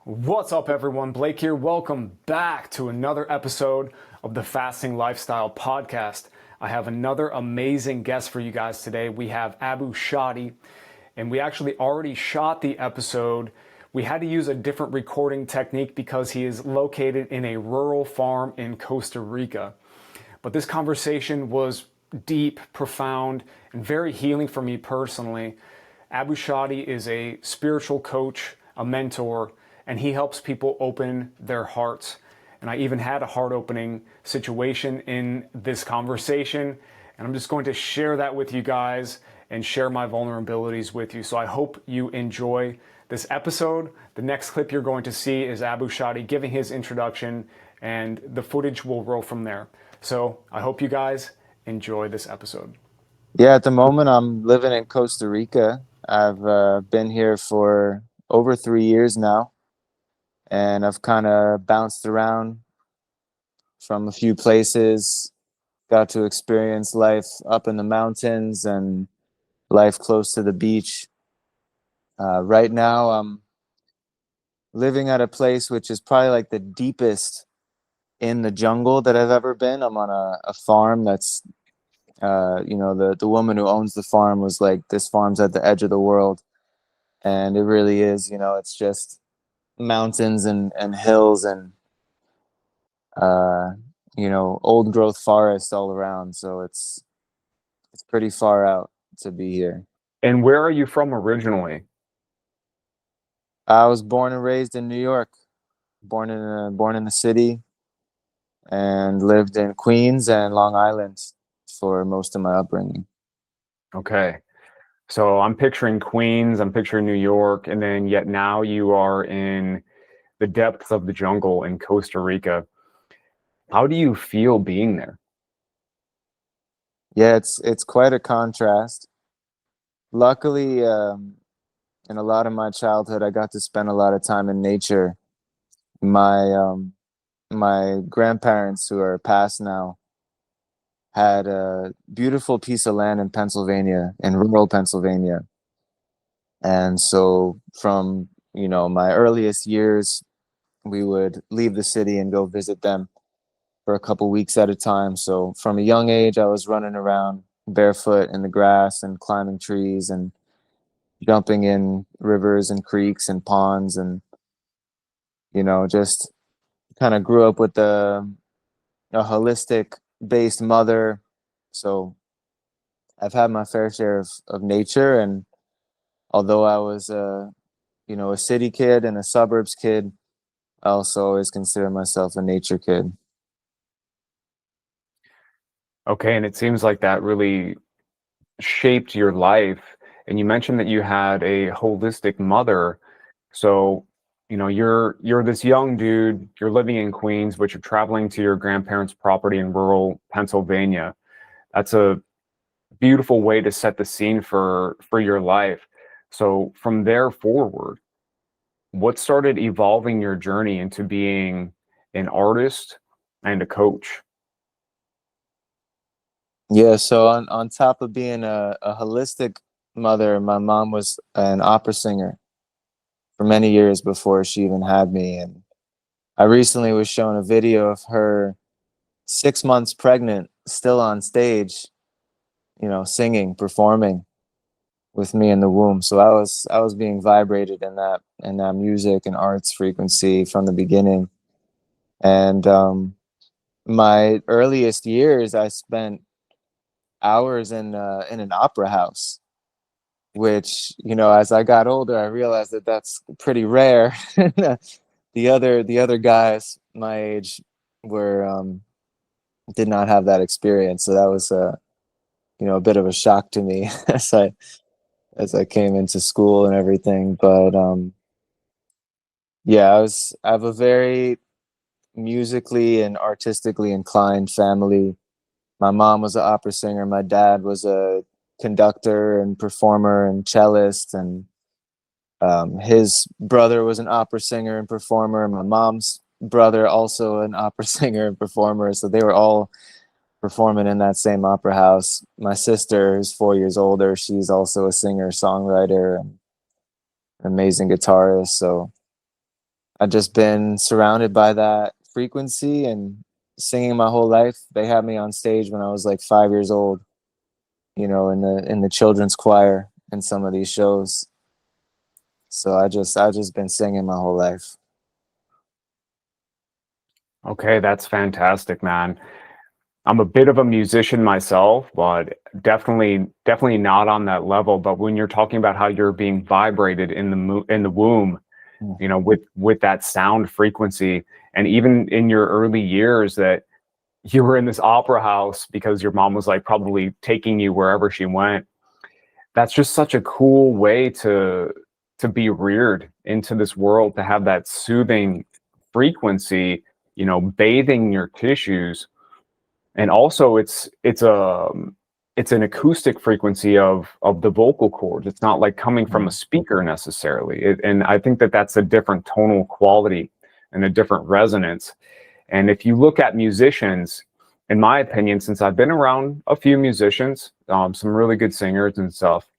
What's up, everyone? Blake here. Welcome back to another episode of the Fasting Lifestyle Podcast. I have another amazing guest for you guys today. We have Abushady, and we actually already shot the episode. We had to use a different recording technique because he is located in a rural farm in Costa Rica. But this conversation was deep, profound, and very healing for me personally. Abushady is a spiritual coach, a mentor, and he helps people open their hearts. And I even had a heart-opening situation in this conversation, and I'm just going to share that with you guys and share my vulnerabilities with you. So I hope you enjoy this episode. The next clip you're going to see is Abushady giving his introduction, and the footage will roll from there. So I hope you guys enjoy this episode. Yeah, at the moment I'm living in Costa Rica. I've been here for over 3 years now, and I've kind of bounced around from a few places, got to experience life up in the mountains and life close to the beach. Right now I'm living at a place which is probably like the deepest in the jungle that I've ever been. I'm on a farm that's the woman who owns the farm was like, this farm's at the edge of the world. And it really is, it's just mountains and hills and, old growth forest all around. So it's pretty far out to be here. And where are you from originally? I was born and raised in New York, born in the city, and lived in Queens and Long Island for most of my upbringing. Okay. So I'm picturing Queens, I'm picturing New York, and then yet now you are in the depths of the jungle in Costa Rica. How do you feel being there? Yeah, it's quite a contrast. Luckily, in a lot of my childhood, I got to spend a lot of time in nature. My grandparents, who are passed now, had a beautiful piece of land in Pennsylvania, in rural Pennsylvania. And so from, my earliest years, we would leave the city and go visit them for a couple weeks at a time. So from a young age, I was running around barefoot in the grass and climbing trees and jumping in rivers and creeks and ponds, and just kind of grew up with a holistic based mother. So I've had my fair share of nature, and although I was a city kid and a suburbs kid, I also always consider myself a nature kid. Okay, and it seems like that really shaped your life. And you mentioned that you had a holistic mother. So, you're this young dude, you're living in Queens, but you're traveling to your grandparents' property in rural Pennsylvania. That's a beautiful way to set the scene for your life. So from there forward, what started evolving your journey into being an artist and a coach? Yeah, so on top of being a holistic mother, my mom was an opera singer for many years before she even had me. And I recently was shown a video of her 6 months pregnant, still on stage, singing, performing with me in the womb. So I was being vibrated in that music and arts frequency from the beginning. And my earliest years, I spent hours in an opera house, which, as I got older, I realized that that's pretty rare. The other guys my age were did not have that experience, so that was a bit of a shock to me as I came into school and everything. But yeah, I have a very musically and artistically inclined family. My mom was an opera singer. My dad was a conductor and performer and cellist, and his brother was an opera singer and performer. My mom's brother also an opera singer and performer. So they were all performing in that same opera house. My sister, who's 4 years older, she's also a singer, songwriter, and amazing guitarist. So I've just been surrounded by that frequency and singing my whole life. They had me on stage when I was like 5 years old, in the children's choir in some of these shows. So I've just been singing my whole life. Okay, that's fantastic, man. I'm a bit of a musician myself, but definitely not on that level. But when you're talking about how you're being vibrated in the womb, Mm. with that sound frequency, and even in your early years, that you were in this opera house because your mom was like probably taking you wherever she went. That's just such a cool way to be reared into this world, to have that soothing frequency, bathing your tissues. And also it's an acoustic frequency of the vocal cords. It's not like coming from a Mm. speaker necessarily. And I think that that's a different tonal quality and a different resonance. And if you look at musicians, in my opinion, since I've been around a few musicians, some really good singers and stuff,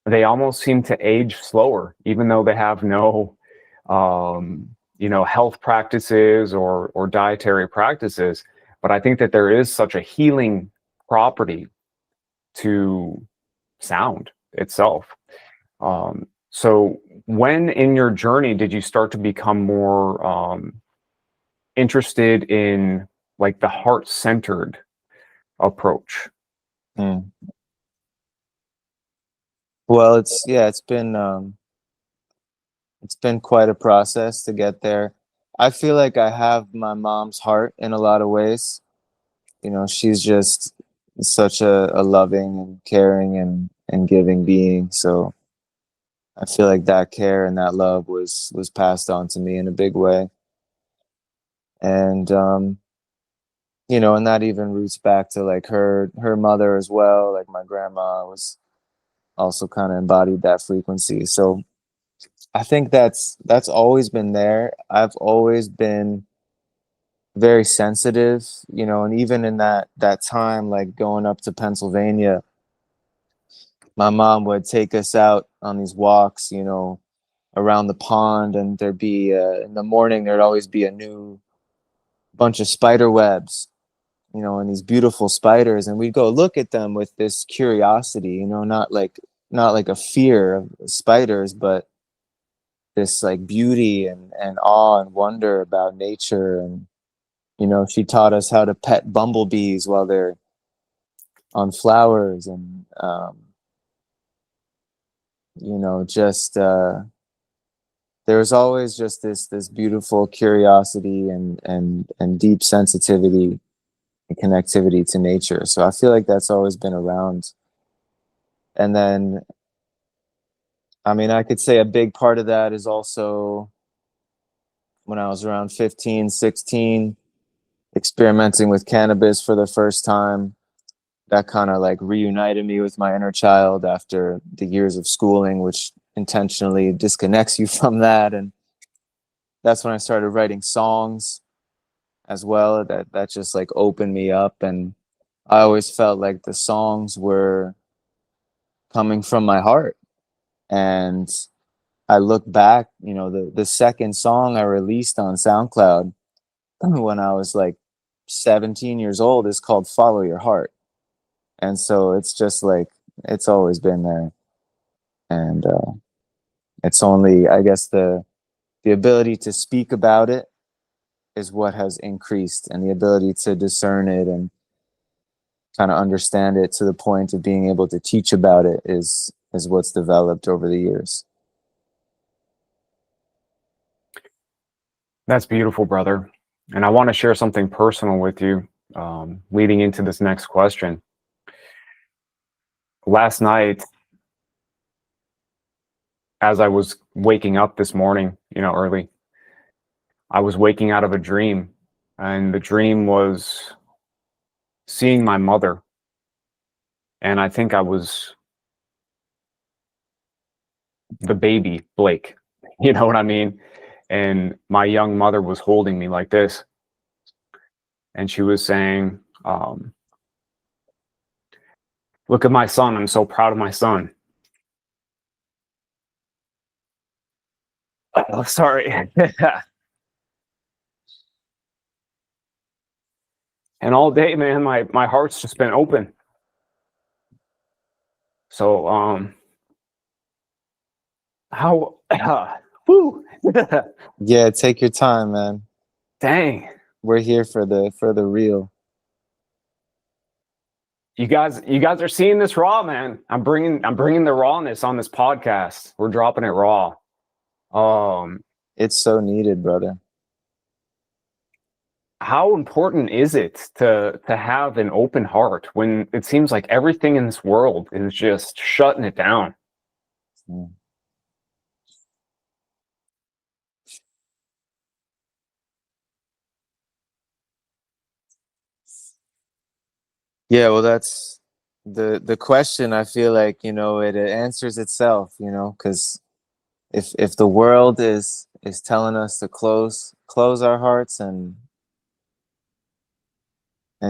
they almost seem to age slower, even though they have no, health practices or dietary practices. But I think that there is such a healing property to sound itself. So when in your journey did you start to become more interested in like the heart-centered approach? Mm. Well, it's been quite a process to get there. I feel like I have my mom's heart in a lot of ways. She's just such a loving and caring and giving being. So I feel like that care and that love was passed on to me in a big way. And and that even roots back to like her mother as well. Like my grandma was also kind of embodied that frequency. So I think that's always been there. I've always been very sensitive, and even in that time, like going up to Pennsylvania, my mom would take us out on these walks, around the pond, and there'd be in the morning there'd always be a new bunch of spider webs, and these beautiful spiders, and we'd go look at them with this curiosity, not like a fear of spiders, but this like beauty and awe and wonder about nature. And she taught us how to pet bumblebees while they're on flowers, and just there was always just this beautiful curiosity and deep sensitivity and connectivity to nature. So I feel like that's always been around. And then, I mean, I could say a big part of that is also when I was around 15, 16, experimenting with cannabis for the first time. That kind of like reunited me with my inner child after the years of schooling, which intentionally disconnects you from that. And that's when I started writing songs as well. That just like opened me up, and I always felt like the songs were coming from my heart. And I look back, the second song I released on SoundCloud when I was like 17 years old is called Follow Your Heart. And so it's just like it's always been there. And it's only, I guess, the ability to speak about it is what has increased, and the ability to discern it and kind of understand it to the point of being able to teach about it is what's developed over the years. That's beautiful, brother. And I want to share something personal with you, leading into this next question. Last night, as I was waking up this morning, early, I was waking out of a dream, and the dream was seeing my mother. And I think I was the baby, Blake. You know what I mean? And my young mother was holding me like this. And she was saying, look at my son. I'm so proud of my son. Oh, sorry. And all day, man, my heart's just been open. So, how, whoo, Yeah, take your time, man. dang. We're here for the real. You guys are seeing this raw, man. I'm bringing the rawness on this podcast. We're dropping it raw. It's so needed, brother. How important is it to have an open heart when it seems like everything in this world is just shutting it down? Mm. Yeah, well, that's the question. I feel like, it answers itself, because if the world is telling us to close our hearts and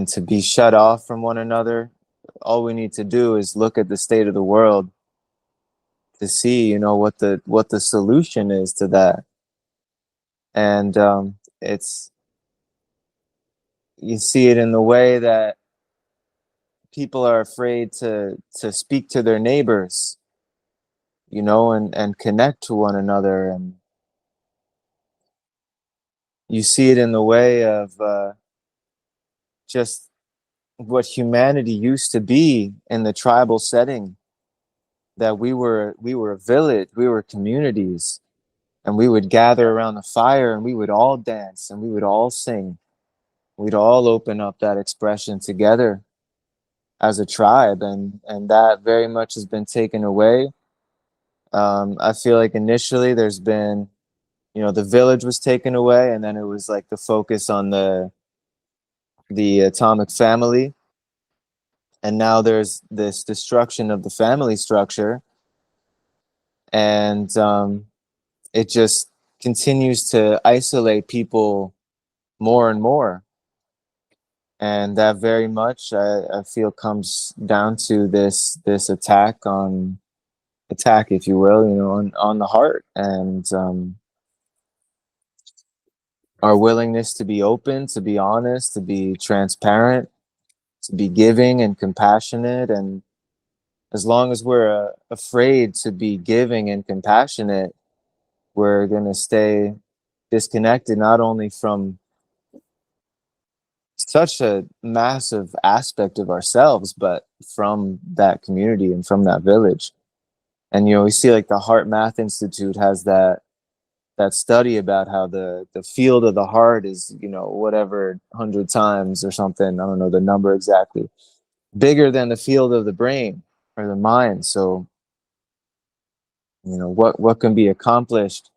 to be shut off from one another, all we need to do is look at the state of the world to see, what the solution is to that. And it's you see it in the way that people are afraid to speak to their neighbors, and connect to one another. And you see it in the way of just what humanity used to be in the tribal setting, that we were a village, we were communities, and we would gather around the fire and we would all dance and we would all sing. We'd all open up that expression together as a tribe, and that very much has been taken away. I feel like initially there's been, the village was taken away, and then it was like the focus on the atomic family, and now there's this destruction of the family structure, and it just continues to isolate people more and more. And that very much I feel comes down to this attack, if you will, on the heart, and our willingness to be open, to be honest, to be transparent, to be giving and compassionate. And as long as we're afraid to be giving and compassionate, we're going to stay disconnected, not only from such a massive aspect of ourselves, but from that community and from that village. And we see like the Heart Math Institute has that study about how the field of the heart is, whatever 100 times or something, I don't know the number exactly, bigger than the field of the brain or the mind. So what can be accomplished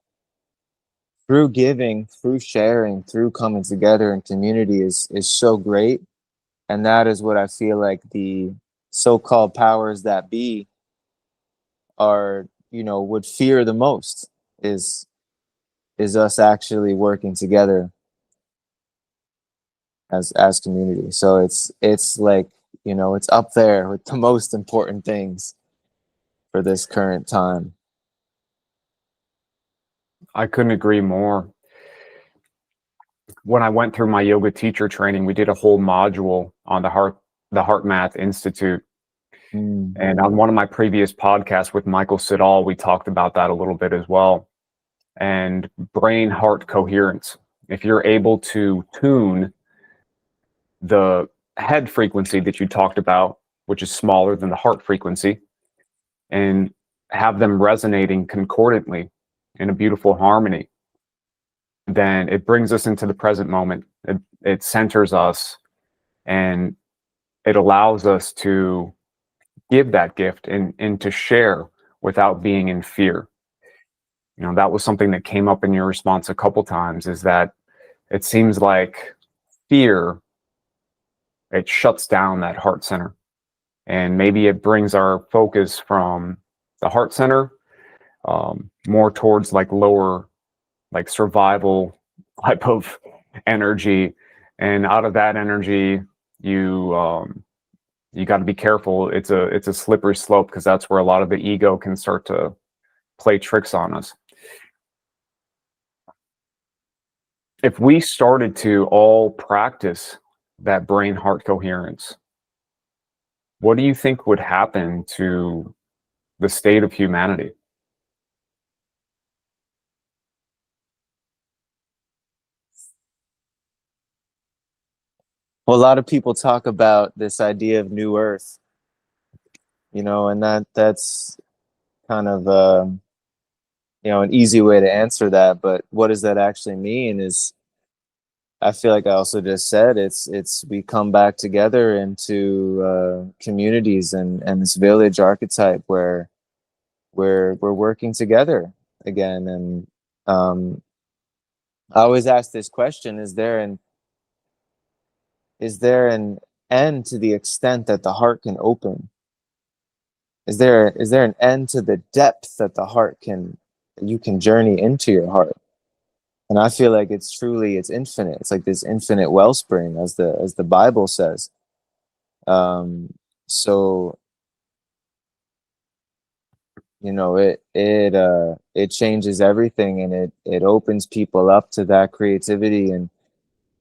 through giving, through sharing, through coming together in community is so great. And that is what I feel like the so-called powers that be are, would fear the most, is us actually working together as community. So it's like, it's up there with the most important things for this current time. I couldn't agree more. When I went through my yoga teacher training, we did a whole module on the Heart Math Institute. And on one of my previous podcasts with Michael Siddall, we talked about that a little bit as well. And brain heart coherence. If you're able to tune the head frequency that you talked about, which is smaller than the heart frequency, and have them resonating concordantly in a beautiful harmony, then it brings us into the present moment. It centers us, and it allows us to give that gift and to share without being in fear. That was something that came up in your response a couple times, is that it seems like fear, it shuts down that heart center. And maybe it brings our focus from the heart center more towards like lower, like survival type of energy. And out of that energy, you got to be careful. It's a slippery slope, because that's where a lot of the ego can start to play tricks on us. if we started to all practice that brain heart coherence, what do you think would happen to the state of humanity? Well, a lot of people talk about this idea of new earth, and that's kind of an easy way to answer that. But what does that actually mean? Is I feel like I also just said it's we come back together into communities and this village archetype where we're working together again. And I always ask this question: is there an end to the extent that the heart can open? Is there an end to the depth that you can journey into your heart? And I feel like it's infinite. It's like this infinite wellspring, as the Bible says. So it changes everything, and it opens people up to that creativity. And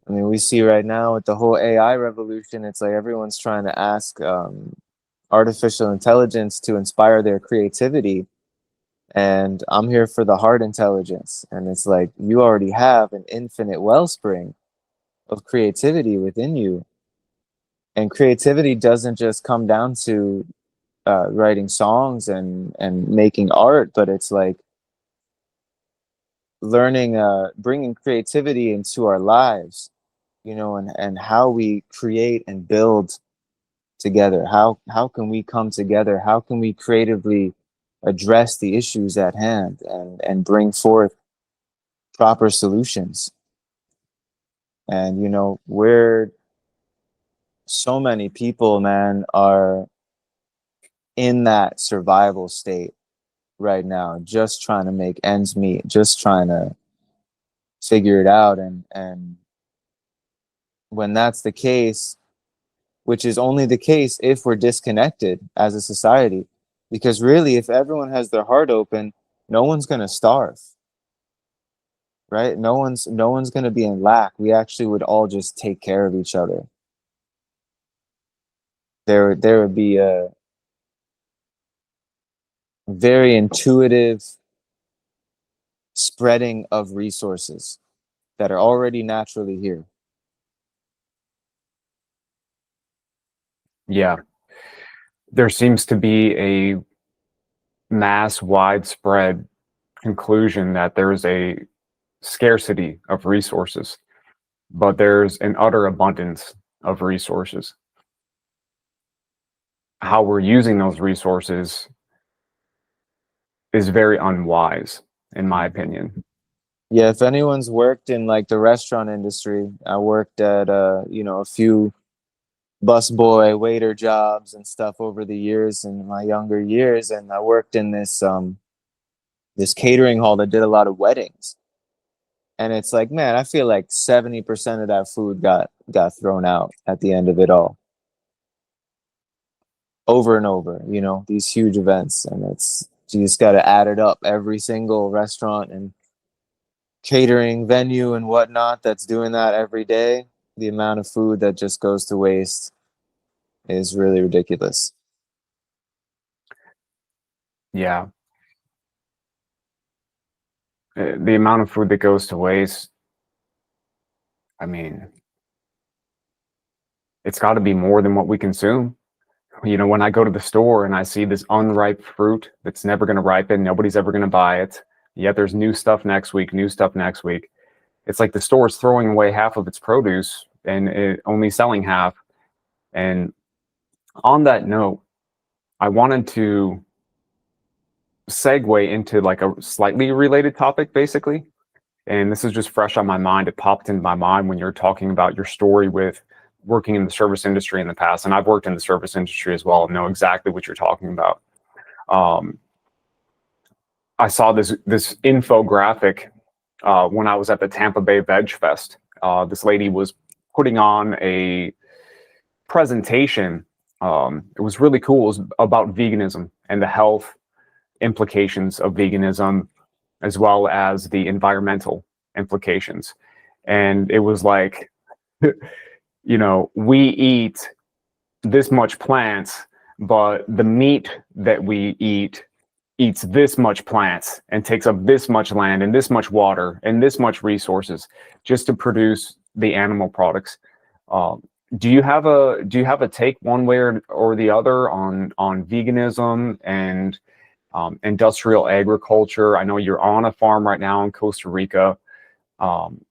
I mean, we see right now with the whole AI revolution, it's like everyone's trying to ask artificial intelligence to inspire their creativity. And I'm here for the heart intelligence. And it's like you already have an infinite wellspring of creativity within you. And creativity doesn't just come down to writing songs and making art, but it's like learning, bringing creativity into our lives, and how we create and build together. How can we come together? How can we creatively address the issues at hand and bring forth proper solutions? And we're so many people, man, are in that survival state right now, just trying to make ends meet, just trying to figure it out. And when that's the case, which is only the case if we're disconnected as a society, because really, if everyone has their heart open, no one's going to starve, right? No one's going to be in lack. We actually would all just take care of each other. There would be a very intuitive spreading of resources that are already naturally here. Yeah. There seems to be a mass widespread conclusion that there is a scarcity of resources, but there's an utter abundance of resources. How we're using those resources is very unwise, in my opinion. Yeah, if anyone's worked in like the restaurant industry, I worked at a few busboy waiter jobs and stuff over the years in my younger years, and I worked in this catering hall that did a lot of weddings. And it's like, man, I feel like 70% of that food got thrown out at the end of it all. Over and over, these huge events. And you just got to add it up. Every single restaurant and catering venue and whatnot that's doing that every day, the amount of food that just goes to waste is really ridiculous. Yeah. The amount of food that goes to waste, I mean, it's got to be more than what we consume. When I go to the store and I see this unripe fruit that's never going to ripen, nobody's ever going to buy it. Yet there's new stuff next week, new stuff next week. It's like the store is throwing away half of its produce and only selling half. And on that note, I wanted to segue into like a slightly related topic, basically. And this is just fresh on my mind. It popped into my mind when you're talking about your story with working in the service industry in the past. And I've worked in the service industry as well and know exactly what you're talking about. I saw this infographic when I was at the Tampa Bay Veg Fest. This lady was putting on a presentation. It was really cool. It was about veganism and the health implications of veganism, as well as the environmental implications. and it was like, we eat this much plants, but the meat that we eats this much plants and takes up this much land and this much water and this much resources just to produce the animal products. Um, do you have a take one way or the other on veganism and industrial agriculture? I know you're on a farm right now in Costa Rica. Um,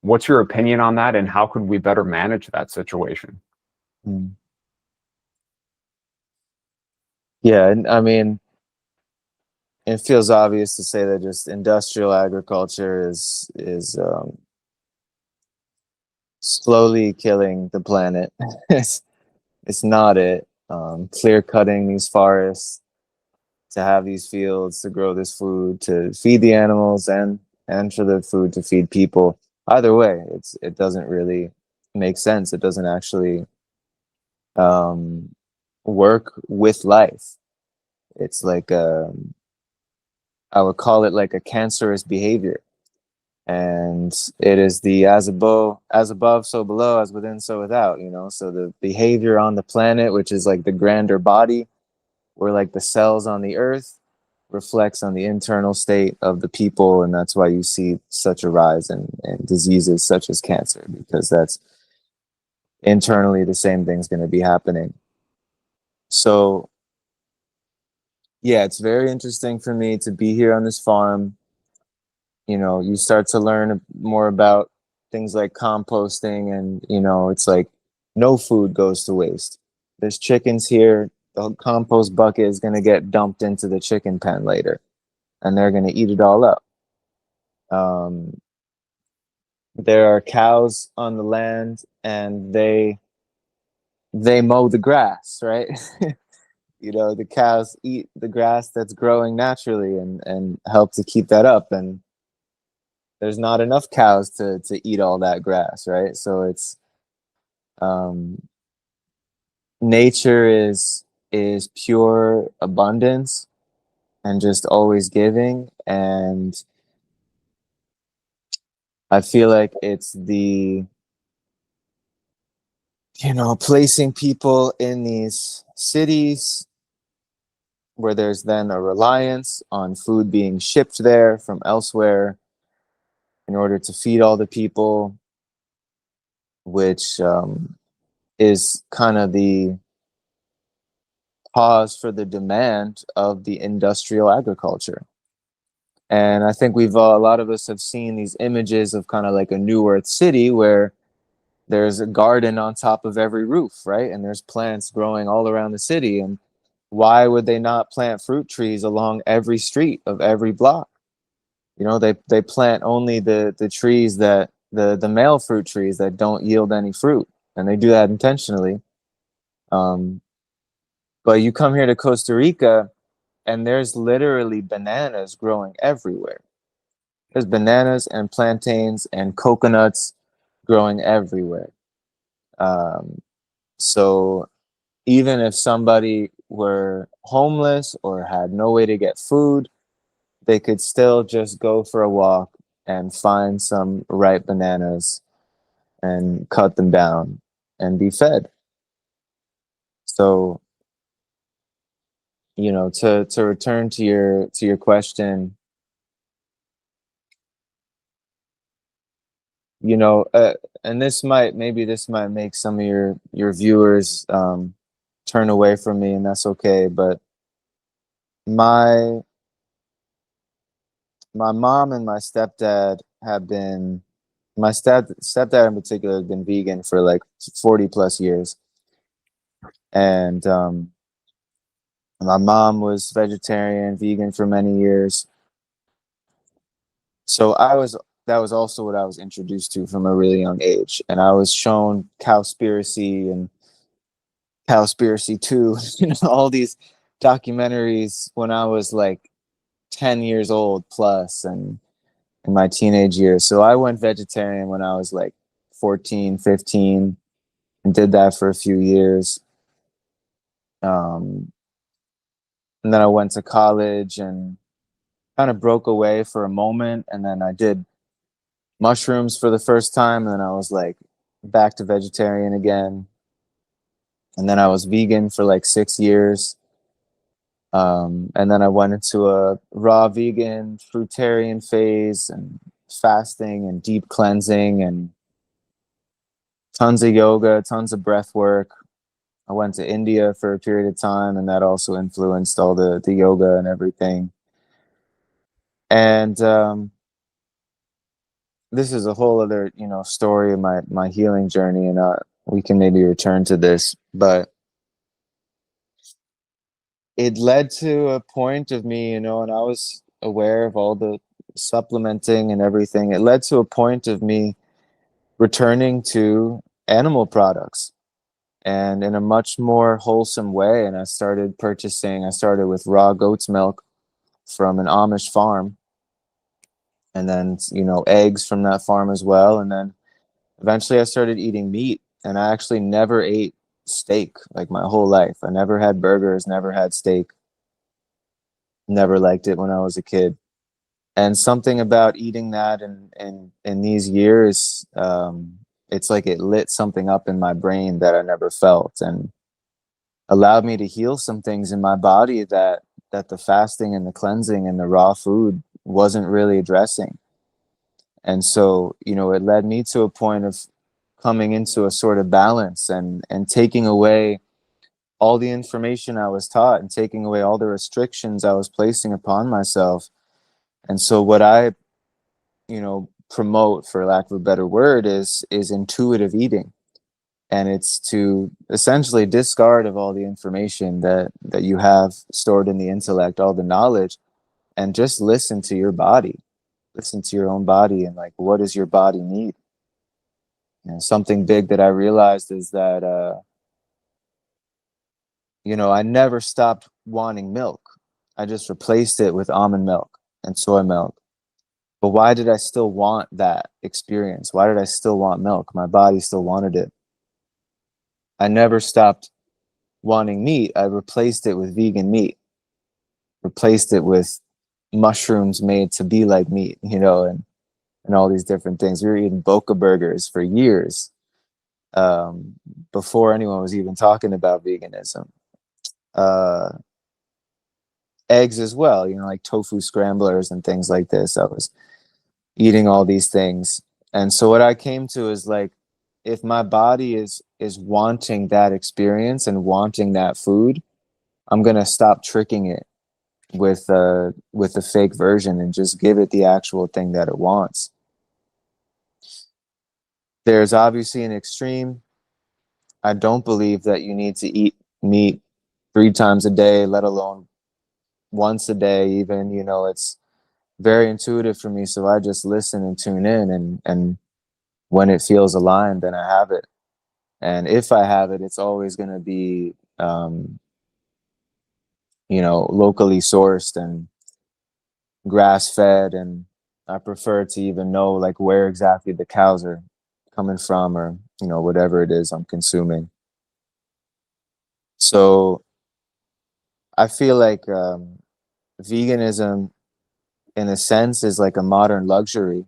what's your opinion on that, and how could we better manage that situation? Mm. Yeah, and I mean, it feels obvious to say that just industrial agriculture is slowly killing the planet. It's not it. Clear cutting these forests to have these fields to grow this food to feed the animals and for the food to feed people. Either way, it doesn't really make sense. It doesn't actually um, work with life. It's like I would call it like a cancerous behavior. And it is the as above, so below, as within, so without, So the behavior on the planet, which is like the grander body, where like the cells on the earth reflects on the internal state of the people. And that's why you see such a rise in diseases such as cancer, because that's internally the same thing's going to be happening. So yeah, it's very interesting for me to be here on this farm. You start to learn more about things like composting, and it's like no food goes to waste. There's chickens here. The compost bucket is going to get dumped into the chicken pen later, and they're going to eat it all up. um, there are cows on the land, and they mow the grass, right? The cows eat the grass that's growing naturally and help to keep that up, and there's not enough cows to eat all that grass, right? So it's um, nature is pure abundance and just always giving, and I feel like it's the placing people in these cities where there's then a reliance on food being shipped there from elsewhere in order to feed all the people, which is kind of the cause for the demand of the industrial agriculture. And I think a lot of us have seen these images of kind of like a New Earth city where there's a garden on top of every roof, right? And there's plants growing all around the city. And why would they not plant fruit trees along every street of every block? They plant only the trees that the male fruit trees that don't yield any fruit, and they do that intentionally. Um, but you come here to Costa Rica, and there's literally bananas growing everywhere. There's bananas and plantains and coconuts growing everywhere. Um, so even if somebody were homeless or had no way to get food, they could still just go for a walk and find some ripe bananas and cut them down and be fed. So, to return to your question, you know, uh, and this might make some of your viewers turn away from me, and that's okay. But my my mom and my stepdad have been my stepdad in particular has been vegan for like 40 plus years, and my mom was vegetarian, vegan for many years. So that was also what I was introduced to from a really young age, and I was shown Cowspiracy and Cowspiracy 2, all these documentaries when I was like 10 years old plus, and in my teenage years. So I went vegetarian when I was like 14, 15, and did that for a few years. Um, and then I went to college and kind of broke away for a moment, and then I did mushrooms for the first time, and then I was like back to vegetarian again. And then I was vegan for like 6 years. And then I went into a raw vegan fruitarian phase and fasting and deep cleansing and tons of yoga, tons of breath work. I went to India for a period of time, and that also influenced all the yoga and everything. And this is a whole other, story of my healing journey, and we can maybe return to this, but it led to a point of me, and I was aware of all the supplementing and everything. It led to a point of me returning to animal products and in a much more wholesome way. And I started with raw goat's milk from an Amish farm, and then, eggs from that farm as well. And then eventually I started eating meat, and I actually never ate steak like my whole life. I never had burgers, never had steak, never liked it when I was a kid. And something about eating that in these years, it's like it lit something up in my brain that I never felt, and allowed me to heal some things in my body that the fasting and the cleansing and the raw food wasn't really addressing. And so, it led me to a point of coming into a sort of balance and taking away all the information I was taught and taking away all the restrictions I was placing upon myself. And so what I, promote, for lack of a better word, is intuitive eating. And it's to essentially discard of all the information that you have stored in the intellect, all the knowledge, and just listen to your body. Listen to your own body, and like, what does your body need? Something big that I realized is that, I never stopped wanting milk. I just replaced it with almond milk and soy milk. But why did I still want that experience? Why did I still want milk? My body still wanted it. I never stopped wanting meat. I replaced it with vegan meat, replaced it with mushrooms made to be like meat, and all these different things. We were eating Boca burgers for years, before anyone was even talking about veganism. Uh, Eggs as well, like tofu scramblers and things like this. I was eating all these things. And so what I came to is like, if my body is wanting that experience and wanting that food, I'm going to stop tricking it with the fake version and just give it the actual thing that it wants. There's obviously an extreme. I don't believe that you need to eat meat 3 times a day, let alone once a day even. It's very intuitive for me, so I just listen and tune in, and when it feels aligned, then I have it. And if I have it, it's always going to be locally sourced and grass fed, and I prefer to even know like where exactly the cows are coming from, or whatever it is I'm consuming. So I feel like veganism in a sense is like a modern luxury,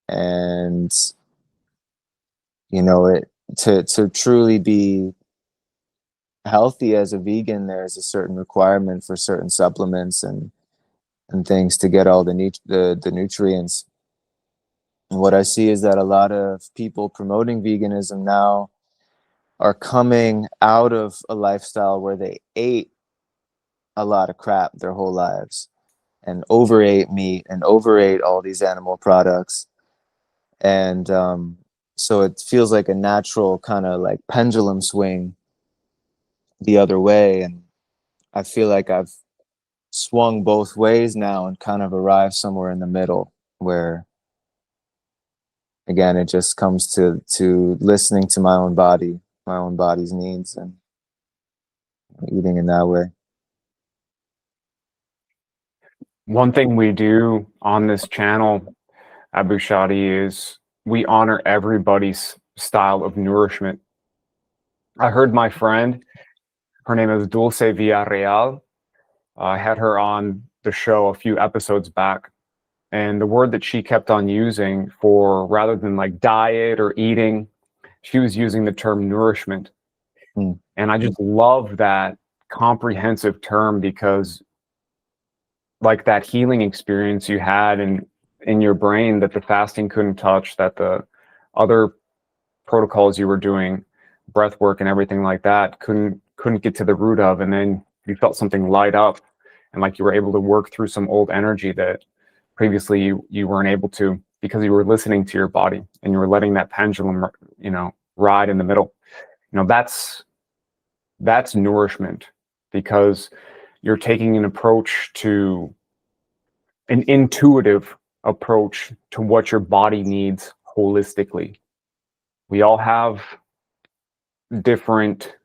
and it to truly be healthy as a vegan, there's a certain requirement for certain supplements and things to get all the nutrients. And what I see is that a lot of people promoting veganism now are coming out of a lifestyle where they ate a lot of crap their whole lives and overate meat and overate all these animal products. And so it feels like a natural kind of like pendulum swing the other way. And I feel like I've swung both ways now and kind of arrived somewhere in the middle, where again it just comes to listening to my own body, my own body's needs, and eating in that way. One thing we do on this channel, Abushady, is we honor everybody's style of nourishment. I heard my friend, her name is Dulce Villarreal. I had her on the show a few episodes back, And the word that she kept on using for, rather than like diet or eating, she was using the term nourishment. And I just love that comprehensive term, because like that healing experience you had in your brain that the fasting couldn't touch, that the other protocols you were doing, breath work and everything like that, couldn't get to the root of, and then you felt something light up, and like you were able to work through some old energy that previously you weren't able to, because you were listening to your body and you were letting that pendulum, ride in the middle. That's nourishment, because you're taking an approach to an intuitive approach to what your body needs holistically. We all have different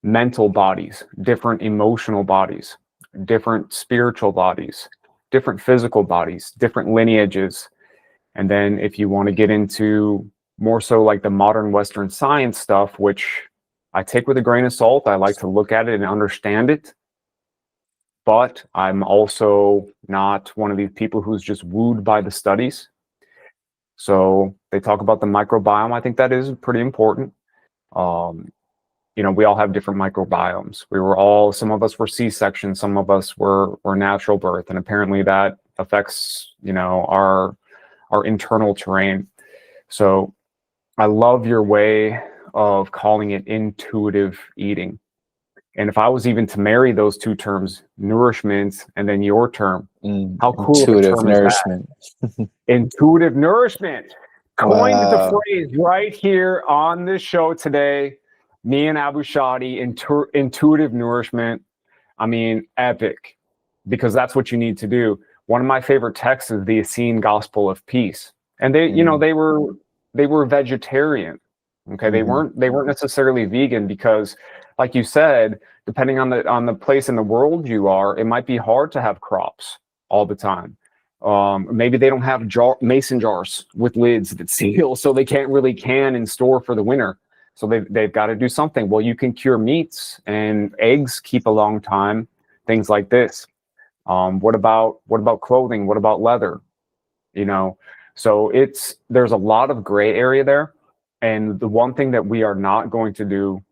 mental bodies, different emotional bodies, different spiritual bodies, different physical bodies, different lineages. And then if you want to get into more so like the modern Western science stuff, which I take with a grain of salt, I like to look at it and understand it. But I'm also not one of these people who's just wooed by the studies. So they talk about the microbiome. I think that is pretty important. We all have different microbiomes. Some of us were C-sections, some of us were natural birth, and apparently that affects, our internal terrain. So I love your way of calling it intuitive eating. And if I was even to marry those two terms, nourishment and then your term, how cool of a Intuitive term nourishment. is that? Intuitive nourishment. Coined the Wow. phrase right here on this show today. Me and Abushady, intuitive nourishment. I mean, epic, because that's what you need to do. One of my favorite texts is the Essene Gospel of Peace, and they were vegetarian. Okay, they weren't necessarily vegan, because, like you said, depending on the place in the world you are, it might be hard to have crops all the time. Maybe they don't have mason jars with lids that seal, so they can't really can and store for the winter. So they've got to do something. Well, you can cure meats, and eggs keep a long time. Things like this. What about clothing? What about leather? So there's a lot of gray area there. And the one thing that we are not going to do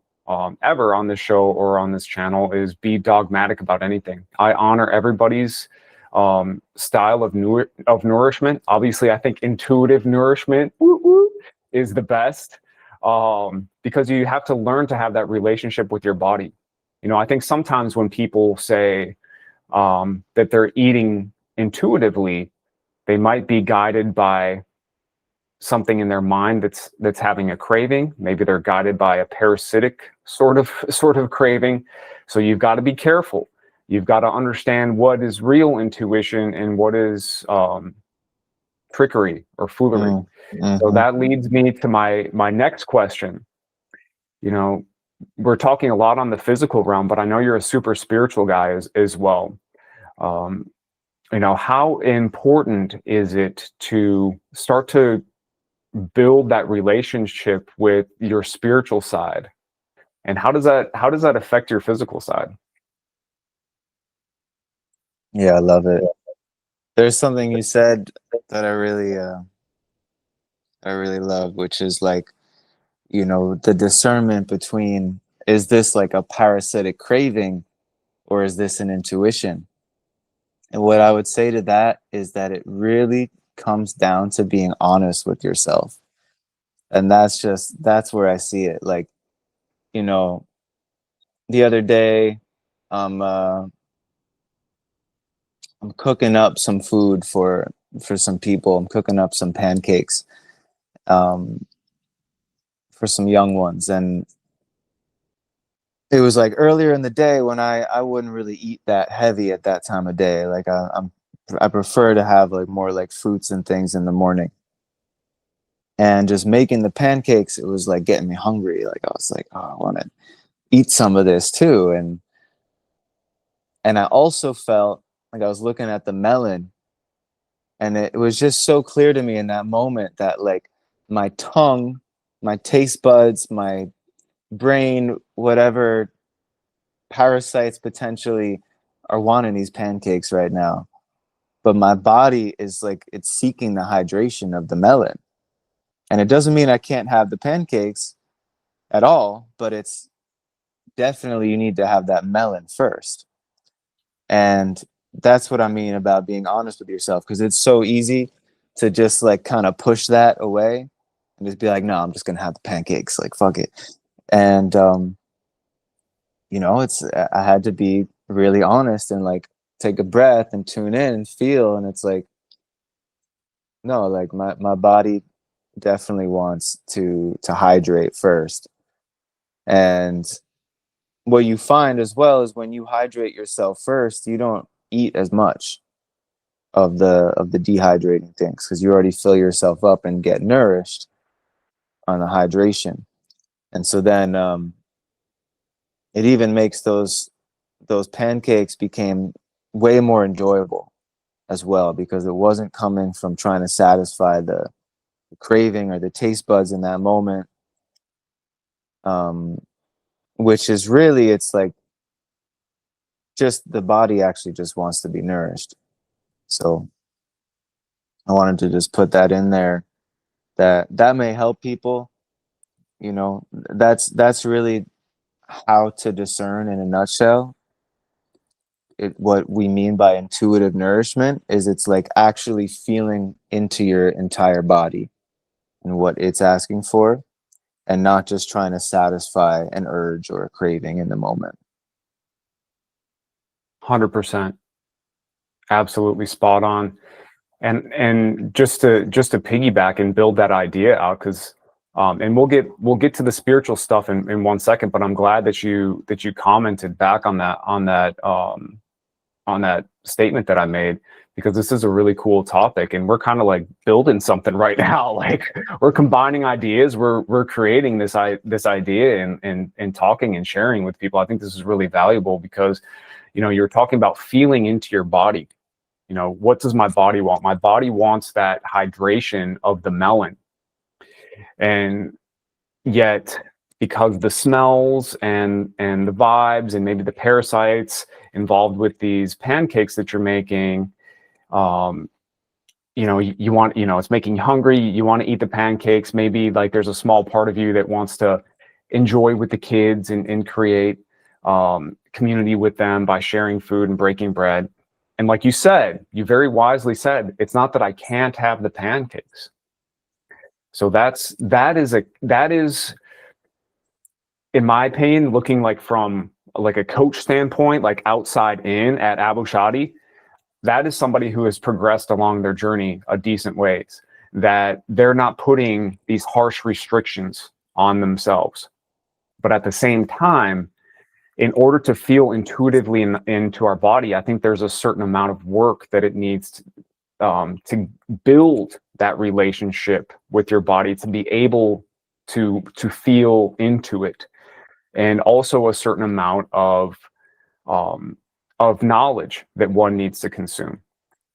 ever on this show or on this channel is be dogmatic about anything. I honor everybody's style of nourishment. Obviously, I think intuitive nourishment is the best, because you have to learn to have that relationship with your body. I think sometimes when people say that they're eating intuitively, they might be guided by something in their mind that's having a craving. Maybe they're guided by a parasitic sort of craving. So you've got to be careful. You've got to understand what is real intuition and what is trickery or foolery. So that leads me to my next question. We're talking a lot on the physical realm, but I know you're a super spiritual guy as well. How important is it to start to build that relationship with your spiritual side, and how does that affect your physical side? Yeah, I love it. There's something you said that I really love, which is like, the discernment between, is this like a parasitic craving or is this an intuition? And what I would say to that is that it really comes down to being honest with yourself. And that's where I see it. Like, the other day, I'm cooking up some food for some people. I'm cooking up some pancakes for some young ones, and it was like earlier in the day when I wouldn't really eat that heavy at that time of day. Like I prefer to have like more like fruits and things in the morning. And just making the pancakes, it was like getting me hungry. Like I was like, oh, I want to eat some of this too. And I also felt like I was looking at the melon, and it was just so clear to me in that moment that like my tongue, my taste buds, my brain, whatever parasites potentially are wanting these pancakes right now. but my body is like, it's seeking the hydration of the melon. And it doesn't mean I can't have the pancakes at all, but it's definitely, you need to have that melon first. And that's what I mean about being honest with yourself, because it's so easy to just like kind of push that away and just be like, no, I'm just gonna have the pancakes, like fuck it. And you know, it's, I had to be really honest and like take a breath and tune in and feel, and it's like, no, like my body definitely wants to hydrate first. And what you find as well is when you hydrate yourself first, you don't eat as much of the dehydrating things, because you already fill yourself up and get nourished on the hydration. And so then it even makes those pancakes became way more enjoyable as well, because it wasn't coming from trying to satisfy the craving or the taste buds in that moment, which is really, it's like just the body actually just wants to be nourished. So I wanted to just put that in there, that may help people. You know, that's really how to discern in a nutshell what we mean by intuitive nourishment. Is it's like actually feeling into your entire body and what it's asking for, and not just trying to satisfy an urge or a craving in the moment. 100%. Absolutely spot on. And just to piggyback and build that idea out, because and we'll get to the spiritual stuff in 1 second, but I'm glad that you commented back on that statement that I made, because this is a really cool topic, and we're kind of like building something right now. Like, we're combining ideas, we're creating this idea and talking and sharing with people. I think this is really valuable, because you're talking about feeling into your body. What does my body want? My body wants that hydration of the melon. And yet, because the smells and the vibes and maybe the parasites involved with these pancakes that you're making, you want, it's making you hungry. You want to eat the pancakes. Maybe like there's a small part of you that wants to enjoy with the kids and create community with them by sharing food and breaking bread. And like you said, you very wisely said, it's not that I can't have the pancakes. So that is, in my opinion, looking like from like a coach standpoint, like outside in at Abushady, that is somebody who has progressed along their journey a decent ways, that they're not putting these harsh restrictions on themselves. But at the same time, in order to feel intuitively into our body, I think there's a certain amount of work that it needs to build that relationship with your body, to be able to feel into it, and also a certain amount of knowledge that one needs to consume.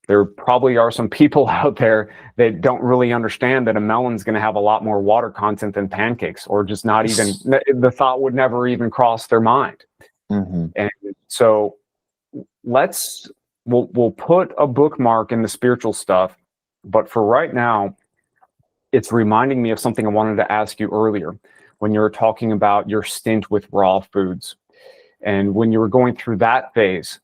There probably are some people out there that don't really understand that a melon's going to have a lot more water content than pancakes, or just not even, the thought would never even cross their mind. Mm-hmm. And so we'll put a bookmark in the spiritual stuff, but for right now, it's reminding me of something I wanted to ask you earlier when you were talking about your stint with raw foods, and when you were going through that phase.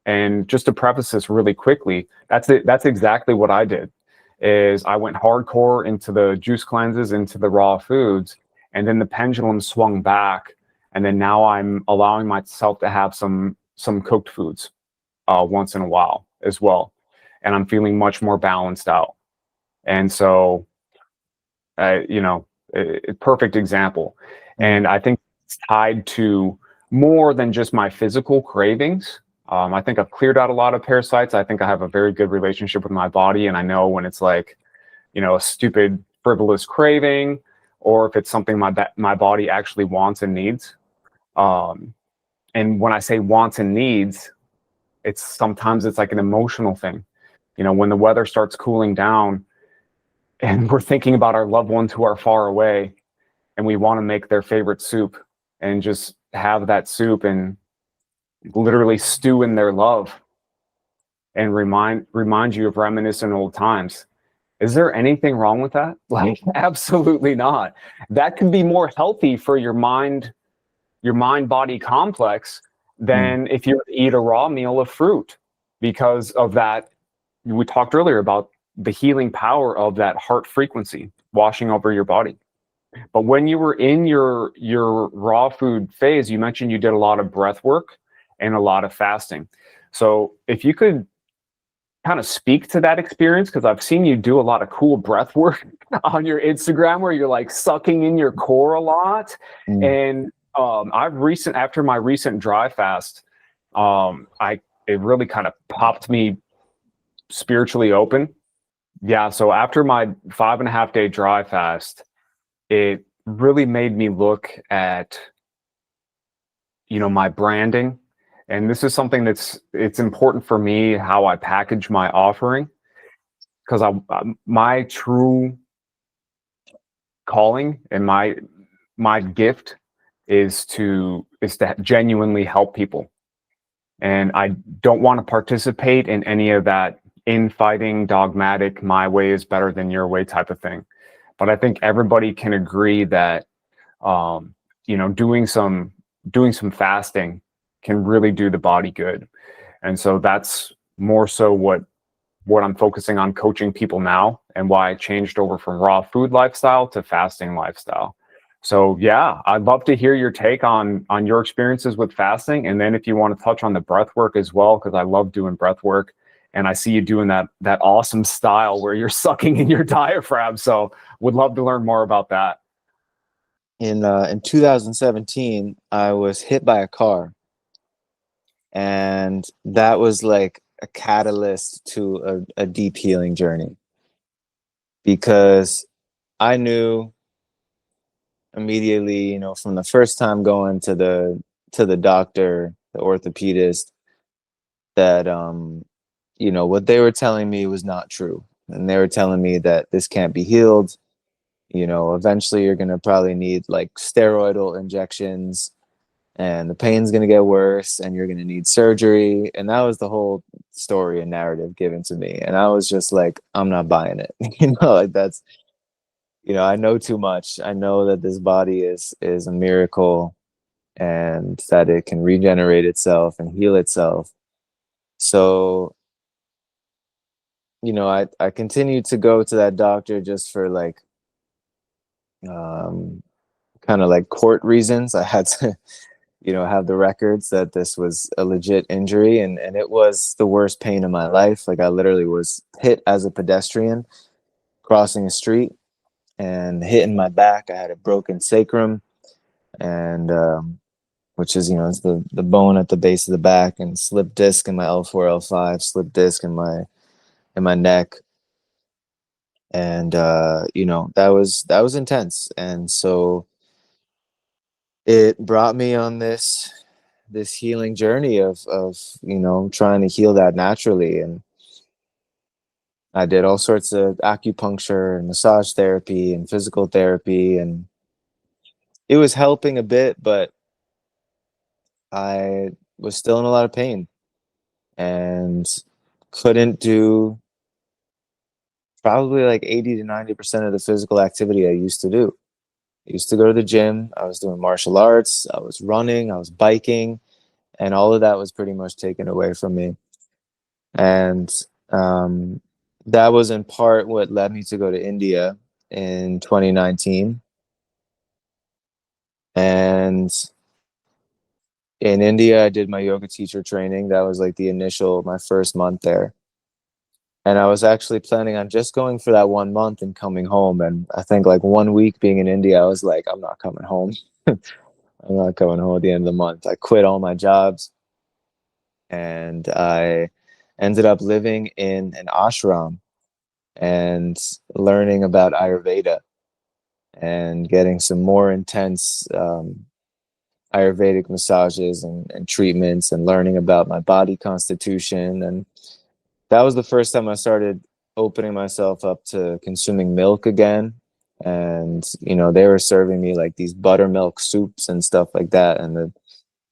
And just to preface this really quickly, that's exactly what I did. Is I went hardcore into the juice cleanses, into the raw foods, and then the pendulum swung back, and then now I'm allowing myself to have some cooked foods once in a while as well, and I'm feeling much more balanced out. And so, a perfect example. And I think it's tied to more than just my physical cravings. I think I've cleared out a lot of parasites. I think I have a very good relationship with my body, and I know when it's like, a stupid, frivolous craving, or if it's something my body actually wants and needs. And when I say wants and needs, sometimes it's like an emotional thing. When the weather starts cooling down, and we're thinking about our loved ones who are far away, and we want to make their favorite soup and just have that soup and literally stew in their love. and remind you of reminiscent old times. Is there anything wrong with that? Like, absolutely not. That could be more healthy for your mind body complex than if you eat a raw meal of fruit, because of that. We talked earlier about the healing power of that heart frequency washing over your body. But when you were in your raw food phase, you mentioned you did a lot of breath work and a lot of fasting. So if you could kind of speak to that experience, because I've seen you do a lot of cool breath work on your Instagram where you're like sucking in your core a lot. And after my recent dry fast, it really kind of popped me spiritually open. Yeah. So after my 5.5 day dry fast, it really made me look at, my branding. And this is something it's important for me, how I package my offering, because my true calling and my gift is to genuinely help people. And I don't want to participate in any of that infighting, dogmatic, my way is better than your way type of thing. But I think everybody can agree that, doing some fasting can really do the body good. And so that's more so what I'm focusing on coaching people now, and why I changed over from raw food lifestyle to fasting lifestyle. So yeah, I'd love to hear your take on your experiences with fasting. And then if you want to touch on the breath work as well, because I love doing breath work. And I see you doing that awesome style where you're sucking in your diaphragm. So would love to learn more about that. In 2017, I was hit by a car, and that was like a catalyst to a deep healing journey, because I knew immediately, from the first time going to the doctor, the orthopedist, that what they were telling me was not true. And they were telling me that this can't be healed. Eventually you're going to probably need like steroidal injections, and the pain's going to get worse, and you're going to need surgery. And that was the whole story and narrative given to me. And I was just like, I'm not buying it. Like that's, I know too much. I know that this body is a miracle, and that it can regenerate itself and heal itself. So, I continued to go to that doctor just for like, kind of like court reasons. I had to, have the records that this was a legit injury, and it was the worst pain of my life. Like I literally was hit as a pedestrian crossing a street and hit in my back. I had a broken sacrum, and which is, it's the bone at the base of the back, and slip disc in my L4, L5, slip disc in my neck. And that was intense. And so it brought me on this healing journey of trying to heal that naturally. And I did all sorts of acupuncture and massage therapy and physical therapy, and it was helping a bit, but I was still in a lot of pain and couldn't do probably like 80 to 90% of the physical activity I used to do. I used to go to the gym. I was doing martial arts. I was running. I was biking, and all of that was pretty much taken away from me. And that was in part what led me to go to India in 2019. And in India, I did my yoga teacher training. That was like my first month there. And I was actually planning on just going for that 1 month and coming home. And I think like 1 week being in India, I was like, I'm not coming home. I'm not coming home at the end of the month. I quit all my jobs, and I ended up living in an ashram and learning about Ayurveda and getting some more intense Ayurvedic massages and treatments, and learning about my body constitution. And that was the first time I started opening myself up to consuming milk again. And, they were serving me like these buttermilk soups and stuff like that. And the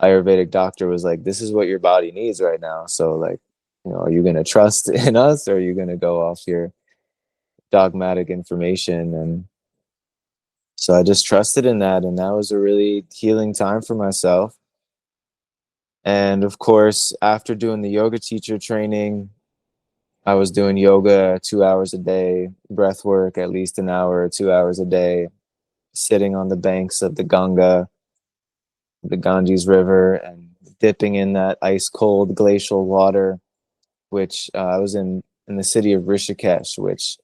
Ayurvedic doctor was like, this is what your body needs right now. So like, are you going to trust in us, or are you going to go off your dogmatic information? And so I just trusted in that, and that was a really healing time for myself. And of course, after doing the yoga teacher training, I was doing yoga 2 hours a day, breath work at least an hour, 2 hours a day, sitting on the banks of the Ganges River, and dipping in that ice cold glacial water, which I was in the city of Rishikesh, which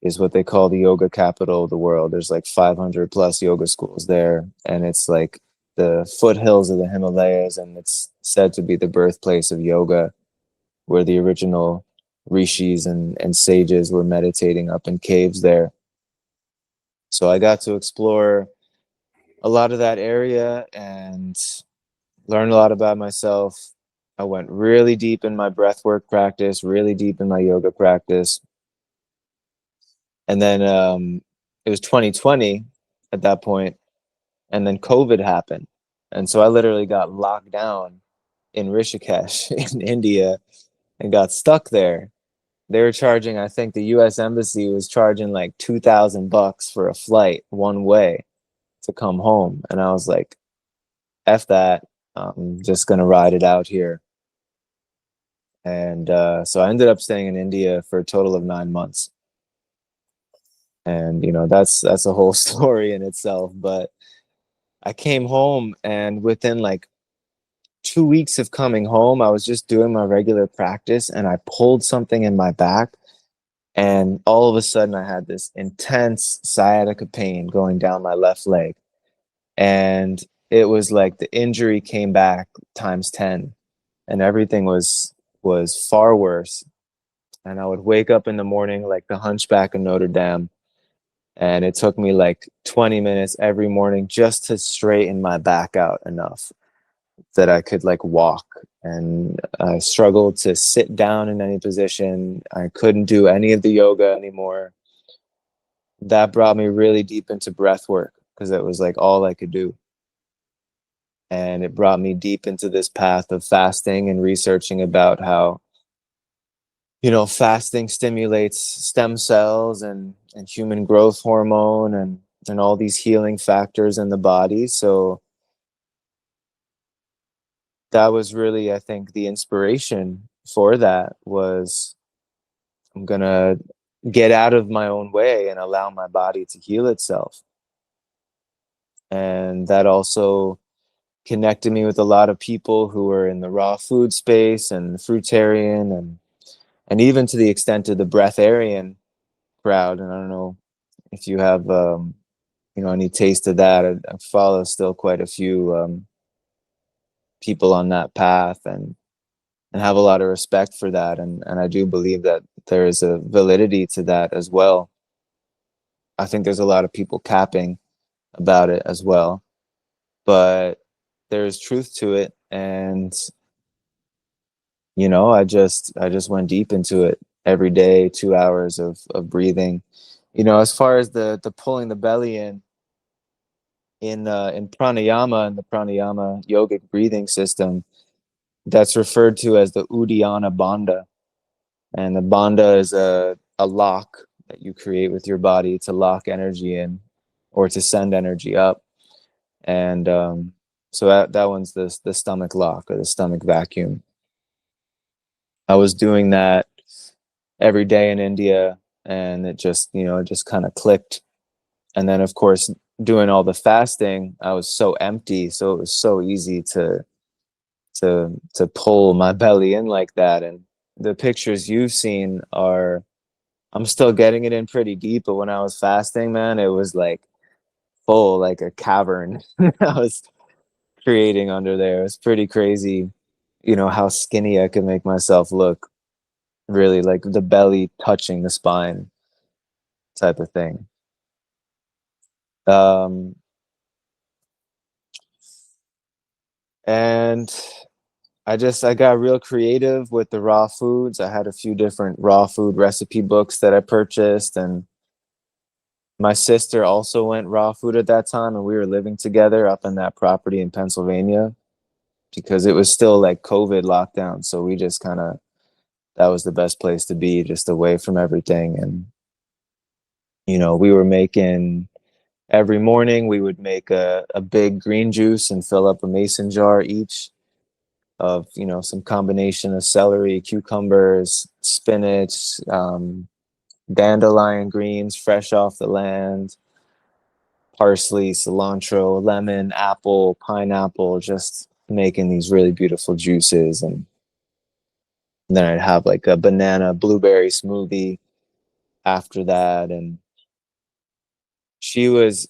is what they call the yoga capital of the world. There's like 500 plus yoga schools there, and it's like the foothills of the Himalayas, and it's said to be the birthplace of yoga, where the original rishis and sages were meditating up in caves there. So I got to explore a lot of that area and learn a lot about myself. I went really deep in my breathwork practice, really deep in my yoga practice. And then it was 2020 at that point, and then COVID happened. And so I literally got locked down in Rishikesh in India and got stuck there. They were charging, I think the US embassy was charging like $2,000 for a flight one way to come home. And I was like, F that. I'm just going to ride it out here. And so I ended up staying in India for a total of 9 months. And, that's a whole story in itself. But I came home, and within like 2 weeks of coming home, I was just doing my regular practice, and I pulled something in my back. And all of a sudden, I had this intense sciatica pain going down my left leg. And it was like the injury came back times 10, and everything was far worse. And I would wake up in the morning like the hunchback of Notre Dame. And it took me like 20 minutes every morning just to straighten my back out enough that I could like walk. And I struggled to sit down in any position. I couldn't do any of the yoga anymore. That brought me really deep into breath work, because it was like all I could do. And it brought me deep into this path of fasting and researching about how, fasting stimulates stem cells and human growth hormone and all these healing factors in the body. So that was really, I think, the inspiration for that was, I'm going to get out of my own way and allow my body to heal itself. And that also connected me with a lot of people who were in the raw food space and fruitarian, and even to the extent of the breatharian crowd. And I don't know if you have any taste of that. I follow still quite a few people on that path, and have a lot of respect for that. And I do believe that there is a validity to that as well. I think there's a lot of people capping about it as well, but there's truth to it. And I just went deep into it every day, 2 hours of breathing. As far as the pulling the belly in pranayama and the pranayama yogic breathing system, that's referred to as the Uddiyana Bandha. And the bandha is a lock that you create with your body to lock energy in, or to send energy up. And so that one's the stomach lock, or the stomach vacuum. I was doing that every day in India, and it just kind of clicked. And then of course, doing all the fasting, I was so empty, so it was so easy to pull my belly in like that. And the pictures you've seen are, I'm still getting it in pretty deep, but when I was fasting, man, it was like full, like a cavern I was creating under there. It's pretty crazy, how skinny I could make myself look, really, like the belly touching the spine type of thing. Um, and I got real creative with the raw foods. I had a few different raw food recipe books that I purchased, and my sister also went raw food at that time, and we were living together up in that property in Pennsylvania, because it was still like COVID lockdown. So we just kind of that was the best place to be, just away from everything. And, you know, we were making, every morning we would make a big green juice and fill up a mason jar each of, you know, some combination of celery, cucumbers, spinach, dandelion greens fresh off the land, parsley, cilantro, lemon, apple, pineapple, just making these really beautiful juices. And then I'd have like a banana blueberry smoothie after that. And she was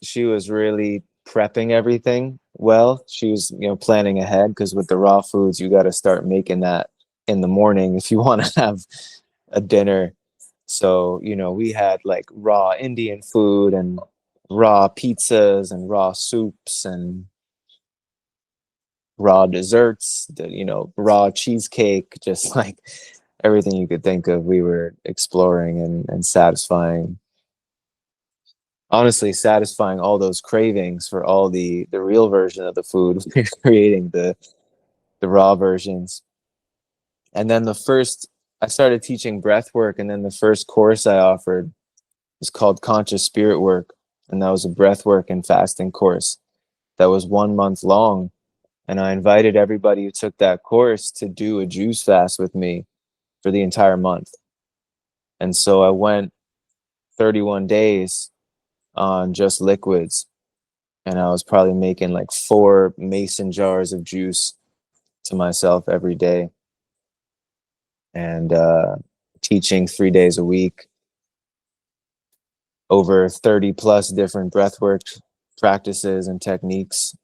really prepping everything well. She was, you know, planning ahead, because with the raw foods, you got to start making that in the morning if you want to have a dinner. So, you know, we had like raw Indian food and raw pizzas and raw soups and raw desserts, you know, raw cheesecake, just like everything you could think of, we were exploring and satisfying. Honestly, satisfying all those cravings for all the real version of the food. We're creating the raw versions. And then I started teaching breath work, and then the first course I offered was called Conscious Spirit Work. And that was a breath work and fasting course that was 1 month long. And I invited everybody who took that course to do a juice fast with me for the entire month. And so I went 31 days on just liquids. And I was probably making like 4 mason jars of juice to myself every day, and teaching 3 days a week, over 30 plus different breathwork practices and techniques.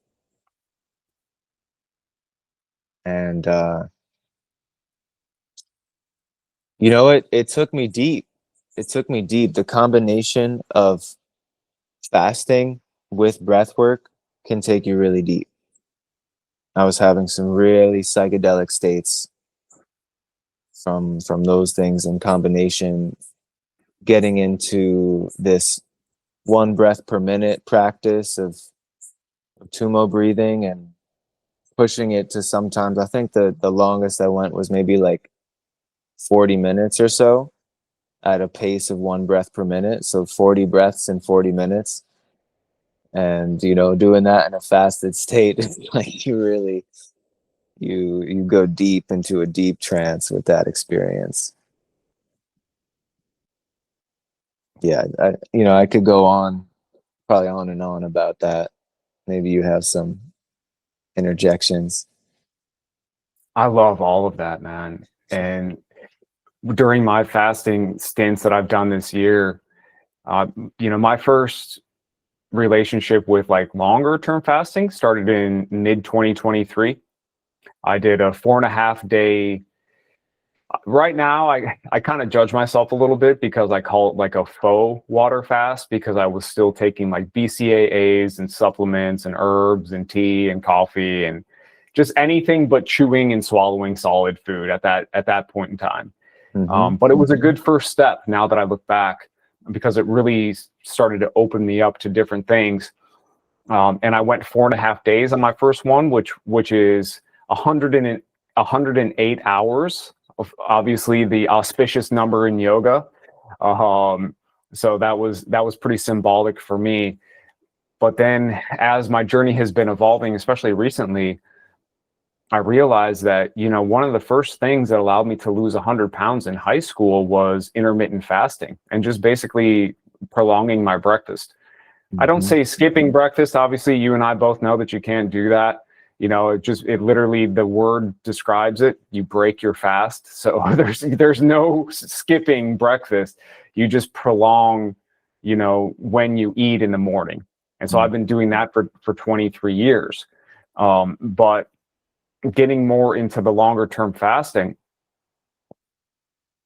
And, you know, it took me deep. It took me deep. The combination of fasting with breath work can take you really deep. I was having some really psychedelic states from those things in combination, getting into this 1 breath per minute practice of tumo breathing, and pushing it to, sometimes I think the longest I went was maybe like 40 minutes or so, at a pace of 1 breath per minute. So 40 breaths in 40 minutes. And, you know, doing that in a fasted state, like you really, you go deep into a deep trance with that experience. Yeah, I could go on, probably on and on about that. Maybe you have some interjections. I love all of that, man. And during my fasting stints that I've done this year, my first relationship with like longer term fasting started in mid 2023. I did a 4.5 day. Right now, I kind of judge myself a little bit because I call it like a faux water fast, because I was still taking like BCAAs and supplements and herbs and tea and coffee and just anything but chewing and swallowing solid food at that point in time. Mm-hmm. But it was a good first step now that I look back, because it really started to open me up to different things. And I went 4.5 days on my first one, which is 108 hours. Obviously, the auspicious number in yoga. So that was pretty symbolic for me. But then, as my journey has been evolving, especially recently, I realized that, one of the first things that allowed me to lose 100 pounds in high school was intermittent fasting, and just basically prolonging my breakfast. I don't Mm-hmm. say skipping breakfast. Obviously, you and I both know that you can't do that. It literally, the word describes it. You break your fast. So there's no skipping breakfast. You just prolong, when you eat in the morning. And so I've been doing that for 23 years. But getting more into the longer term fasting,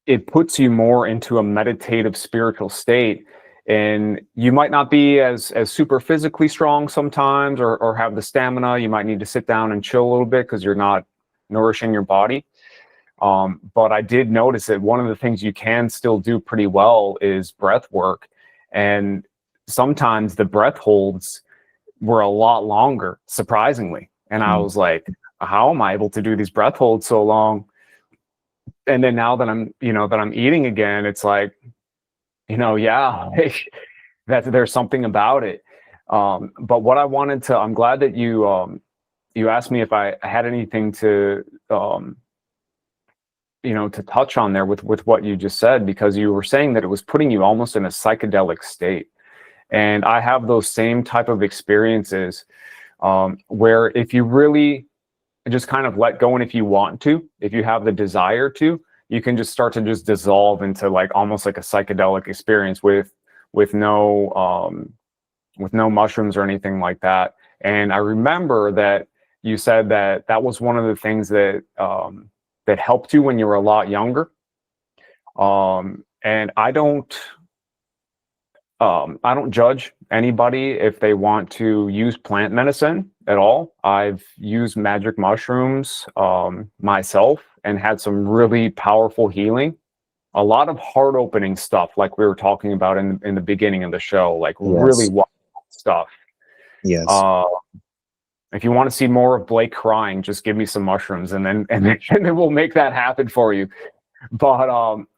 it puts you more into a meditative spiritual state. And you might not be as super physically strong sometimes, or have the stamina. You might need to sit down and chill a little bit because you're not nourishing your body. But I did notice that one of the things you can still do pretty well is breath work. And sometimes the breath holds were a lot longer, surprisingly. And I was like, how am I able to do these breath holds so long? and then now that I'm, that I'm eating again, it's like, yeah, like, that there's something about it. But what I wanted to, I'm glad that you asked me if I had anything to, to touch on there with what you just said, because you were saying that it was putting you almost in a psychedelic state. And I have those same type of experiences, where if you really just kind of let go, and if you want to, if you have the desire to, you can just start to just dissolve into like almost like a psychedelic experience with no mushrooms or anything like that. And I remember that you said that that was one of the things that that helped you when you were a lot younger. And I don't judge anybody if they want to use plant medicine at all. I've used magic mushrooms myself and had some really powerful healing. A lot of heart opening stuff, like we were talking about in the beginning of the show, like really Yes. wild stuff. Yes. Uh, if you want to see more of Blake crying, just give me some mushrooms, and then we'll make that happen for you. But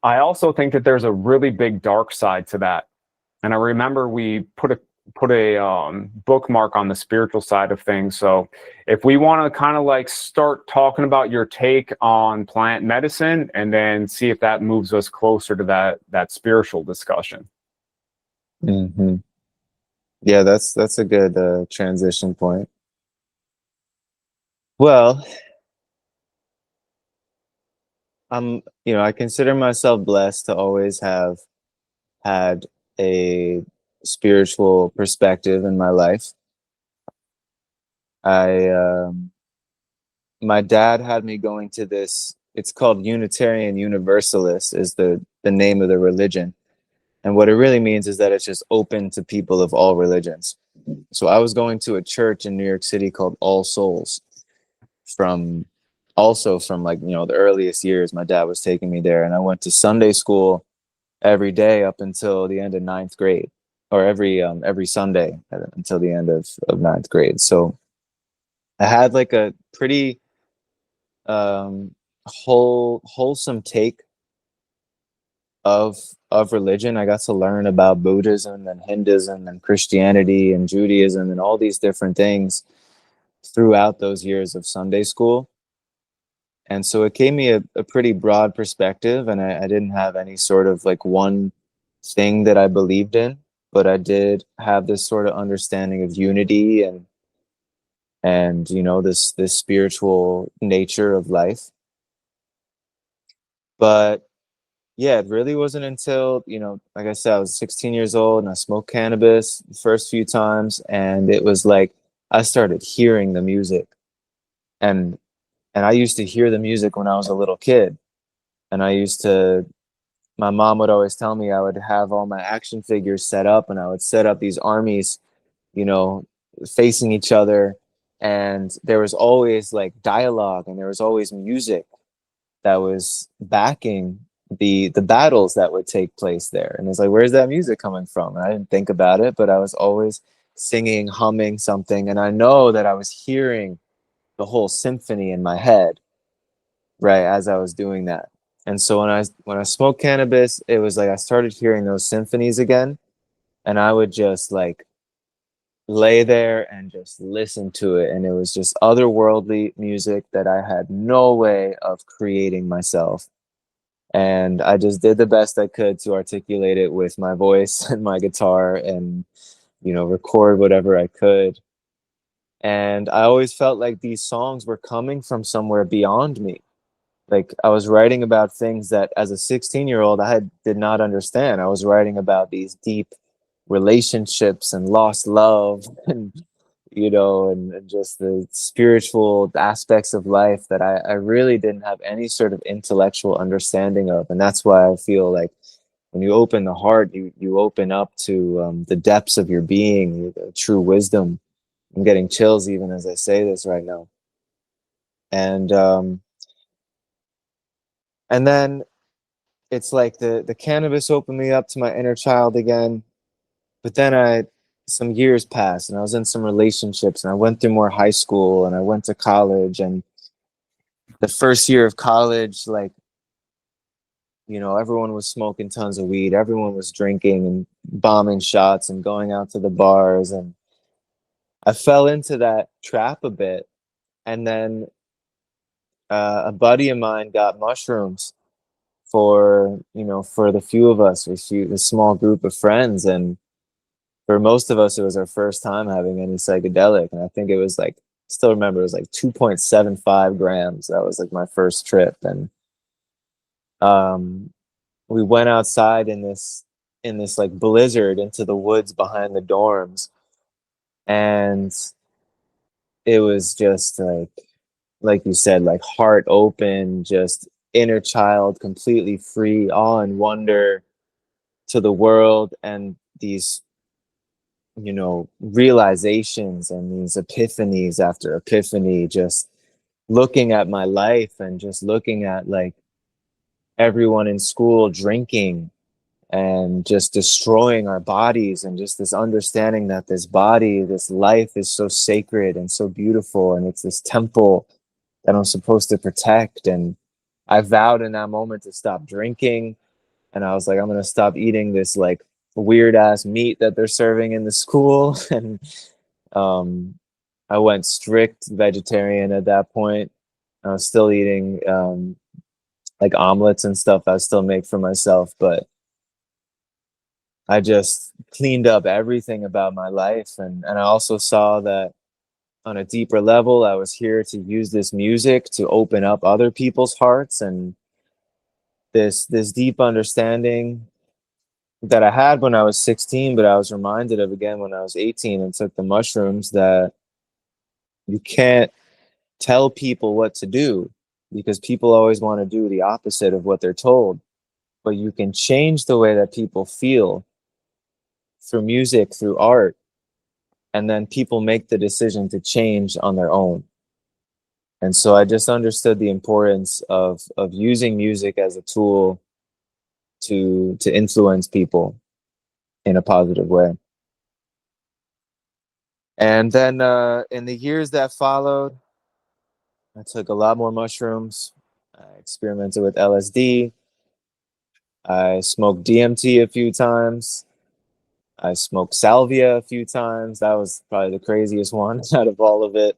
I also think that there's a really big dark side to that. And I remember we put a bookmark on the spiritual side of things. So if we want to kind of like start talking about your take on plant medicine, and then see if that moves us closer to that spiritual discussion. Hmm. Yeah, that's a good transition point. Well, I consider myself blessed to always have had a spiritual perspective in my life. I My dad had me going to this. It's called Unitarian Universalist, is the name of the religion, and what it really means is that it's just open to people of all religions. So I was going to a church in New York City called All Souls, from like the earliest years. My dad was taking me there, and I went to Sunday school every day up until the end of ninth grade, or every Sunday until the end of ninth grade. So I had like a pretty wholesome take of religion. I got to learn about Buddhism and Hinduism and Christianity and Judaism and all these different things throughout those years of Sunday school. And so it gave me a pretty broad perspective, and I didn't have any sort of like one thing that I believed in, but I did have this sort of understanding of unity and this spiritual nature of life. But yeah, it really wasn't until, like I said, I was 16 years old and I smoked cannabis the first few times, and it was like I started hearing the music. And I used to hear the music when I was a little kid. And my mom would always tell me I would have all my action figures set up, and I would set up these armies, you know, facing each other. And there was always like dialogue, and there was always music that was backing the battles that would take place there. And it's like, where's that music coming from? And I didn't think about it, but I was always singing, humming something. And I know that I was hearing the whole symphony in my head, right, as I was doing that. And so when I smoked cannabis, it was like I started hearing those symphonies again, and I would just like lay there and just listen to it, and it was just otherworldly music that I had no way of creating myself. And I just did the best I could to articulate it with my voice and my guitar, and record whatever I could. And I always felt like these songs were coming from somewhere beyond me. Like I was writing about things that as a 16-year-old did not understand. I was writing about these deep relationships and lost love and and just the spiritual aspects of life that I really didn't have any sort of intellectual understanding of. And that's why I feel like when you open the heart, you open up to the depths of your being, the true wisdom. I'm getting chills even as I say this right now. And then it's like the cannabis opened me up to my inner child again. But then some years passed, and I was in some relationships, and I went through more high school, and I went to college. And the first year of college, like everyone was smoking tons of weed, everyone was drinking and bombing shots and going out to the bars, and I fell into that trap a bit. And then a buddy of mine got mushrooms for the few of us, a small group of friends, and for most of us, it was our first time having any psychedelic. And I think it was like, still remember, it was like 2.75 grams. That was like my first trip. And um, we went outside in this like blizzard into the woods behind the dorms. And it was just like you said, like heart open, just inner child, completely free, awe and wonder to the world, and these realizations and these epiphanies after epiphany, just looking at my life and just looking at like everyone in school drinking and just destroying our bodies, and just this understanding that this body, this life is so sacred and so beautiful, and it's this temple that I'm supposed to protect. And I vowed in that moment to stop drinking, and I was like, I'm gonna stop eating this like weird ass meat that they're serving in the school. And um, I went strict vegetarian at that point. I was still eating like omelets and stuff I still make for myself, but I just cleaned up everything about my life. And I also saw that on a deeper level, I was here to use this music to open up other people's hearts, and this deep understanding that I had when I was 16, but I was reminded of again when I was 18 and took the mushrooms, that you can't tell people what to do, because people always want to do the opposite of what they're told. But you can change the way that people feel through music, through art, and then people make the decision to change on their own. And so I just understood the importance of using music as a tool to influence people in a positive way. And then in the years that followed, I took a lot more mushrooms. I experimented with LSD. I smoked DMT a few times. I smoked salvia a few times. That was probably the craziest one out of all of it.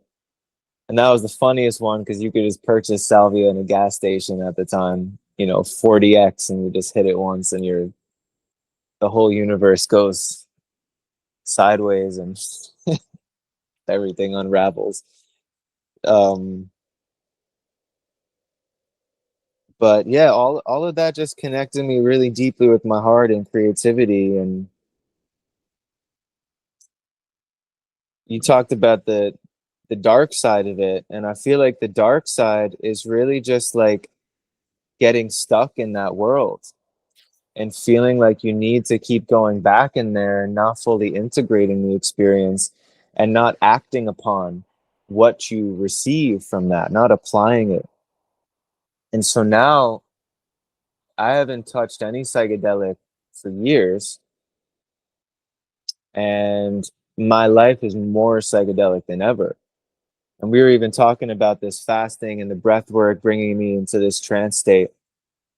And that was the funniest one because you could just purchase salvia in a gas station at the time, 40x, and you just hit it once and the whole universe goes sideways and everything unravels. Um, but yeah, all of that just connected me really deeply with my heart and creativity. And you talked about the dark side of it, and I feel like the dark side is really just like getting stuck in that world and feeling like you need to keep going back in there and not fully integrating the experience and not acting upon what you receive from that, not applying it. And so now I haven't touched any psychedelic for years, and my life is more psychedelic than ever. And we were even talking about this fasting and the breath work bringing me into this trance state.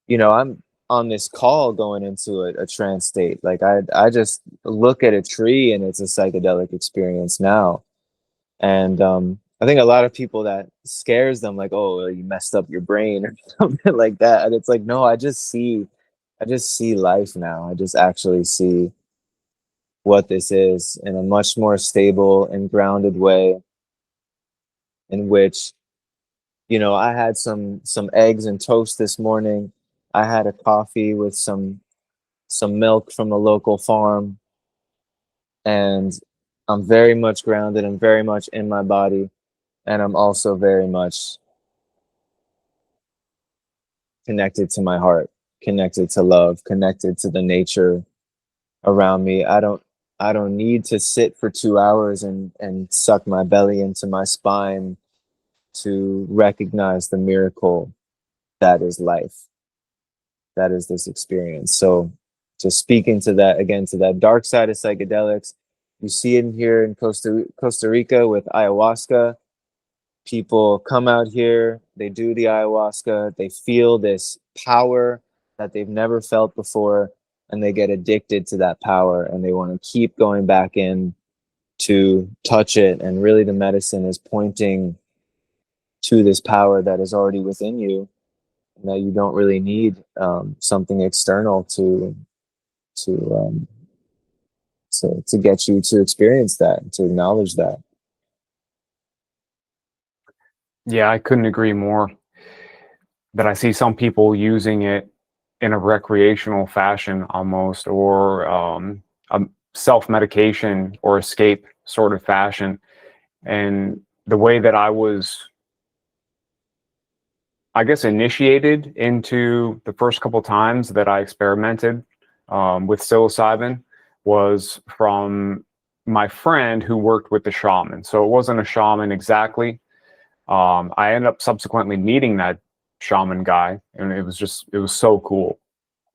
I'm on this call going into a trance state. Like I just look at a tree and it's a psychedelic experience now. And I think a lot of people, that scares them, like, oh, you messed up your brain or something like that. And it's like, no, I just see life now. I just actually see what this is in a much more stable and grounded way, in which I had some eggs and toast this morning. I had a coffee with some milk from the local farm, and I'm very much grounded and very much in my body, and I'm also very much connected to my heart, connected to love, connected to the nature around me. I don't need to sit for 2 hours and suck my belly into my spine to recognize the miracle that is life, that is this experience. So just speaking to that again, to that dark side of psychedelics, you see it here in Costa Rica with ayahuasca. People come out here, they do the ayahuasca, they feel this power that they've never felt before, and they get addicted to that power and they want to keep going back in to touch it. And really the medicine is pointing to this power that is already within you, and that you don't really need something external to to get you to experience that, to acknowledge that. Yeah, I couldn't agree more. But I see some people using it in a recreational fashion almost, or a self-medication or escape sort of fashion. And the way that I was, I guess, initiated into the first couple times that I experimented with psilocybin was from my friend who worked with the shaman. So it wasn't a shaman exactly. I ended up subsequently meeting that shaman guy, and it was so cool.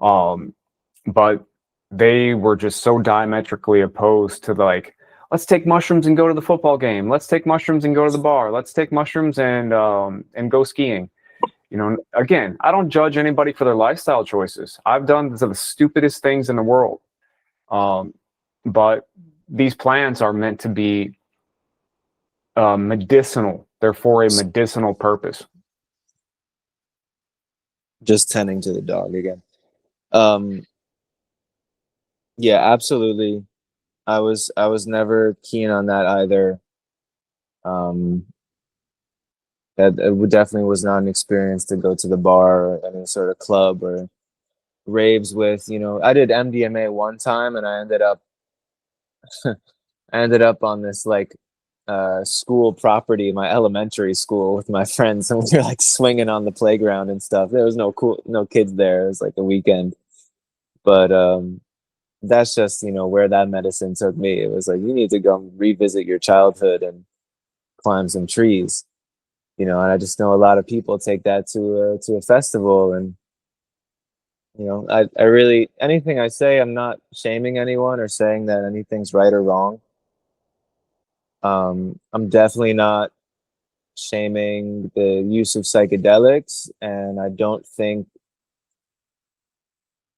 But they were just so diametrically opposed to, like, let's take mushrooms and go to the football game. Let's take mushrooms and go to the bar. Let's take mushrooms and go skiing. Again, I don't judge anybody for their lifestyle choices. I've done the stupidest things in the world. But these plants are meant to be medicinal. They're for a medicinal purpose. Just tending to the dog again. Yeah, absolutely. I was never keen on that either. Um, that it definitely was not an experience to go to the bar or any sort of club or raves with. I did MDMA one time, and I ended up on this like school property, my elementary school, with my friends, and we were like swinging on the playground and stuff. There was no kids there. It was like a weekend, but that's just where that medicine took me. It was like, you need to go revisit your childhood and climb some trees. And I just know a lot of people take that to a festival. And I really, anything I say, I'm not shaming anyone or saying that anything's right or wrong. I'm definitely not shaming the use of psychedelics, and I don't think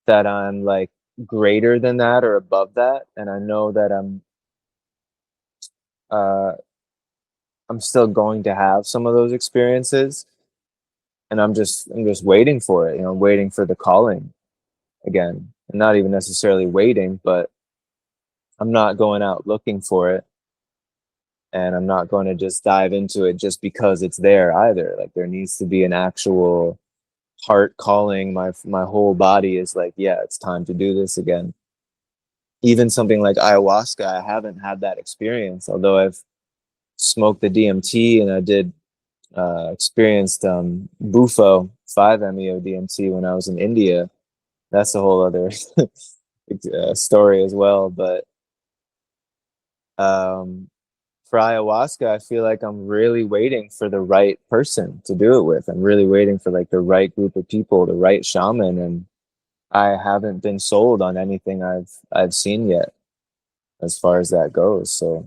that I'm like greater than that or above that. And I know that uh I'm still going to have some of those experiences, and I'm just waiting for it. Waiting for the calling again, and not even necessarily waiting, but I'm not going out looking for it, and I'm not going to just dive into it just because it's there either. Like, there needs to be an actual heart calling. My whole body is like, yeah, it's time to do this again. Even something like ayahuasca, I haven't had that experience, although I've smoked the DMT, and I did experienced bufo 5-meo DMT when I was in India. That's a whole other story as well. But for ayahuasca, I feel like I'm really waiting for the right person to do it with. I'm really waiting for like the right group of people, the right shaman, and I haven't been sold on anything I've seen yet as far as that goes. So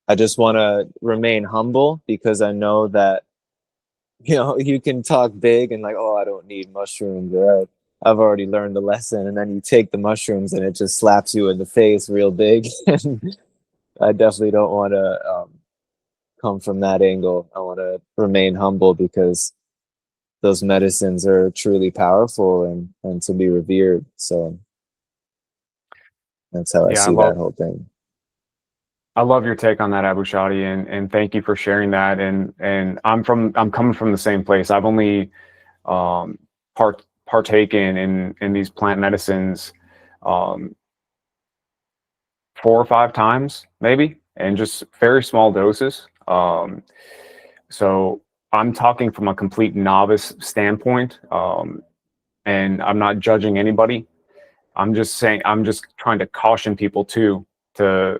I just want to remain humble, because I know that you can talk big and like, oh, I don't need mushrooms, or I've already learned the lesson, and then you take the mushrooms and it just slaps you in the face real big. I definitely don't want to come from that angle. I want to remain humble, because those medicines are truly powerful and to be revered. So that's how I Yeah, see that whole thing. I love your take on that, Abushadi, and thank you for sharing that. And I'm coming from the same place. I've only partaken in these plant medicines 4 or 5 times, maybe, and just very small doses. So I'm talking from a complete novice standpoint, and I'm not judging anybody. I'm just trying to caution people too, to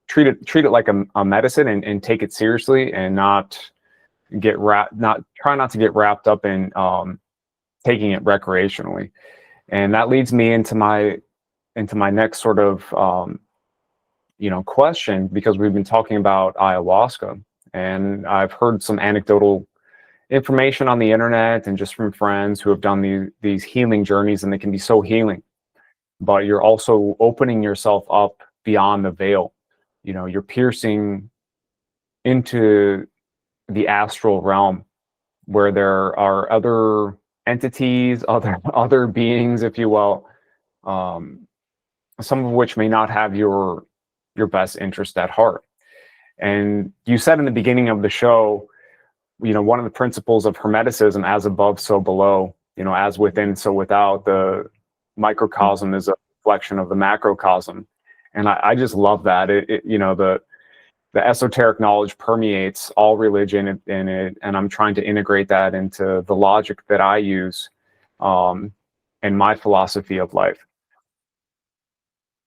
treat it like a medicine, and take it seriously, and not try not to get wrapped up in taking it recreationally. And that leads me into my next sort of question, because we've been talking about ayahuasca, and I've heard some anecdotal information on the internet and just from friends who have done these healing journeys, and they can be so healing. But you're also opening yourself up beyond the veil. You know, you're piercing into the astral realm where there are other entities, other beings, if you will, some of which may not have your best interest at heart. And you said in the beginning of the show, you know, one of the principles of Hermeticism, as above, so below, you know, as within, so without, the microcosm is a reflection of the macrocosm. And I just love that. You know, the esoteric knowledge permeates all religion in it, and I'm trying to integrate that into the logic that I use in my philosophy of life.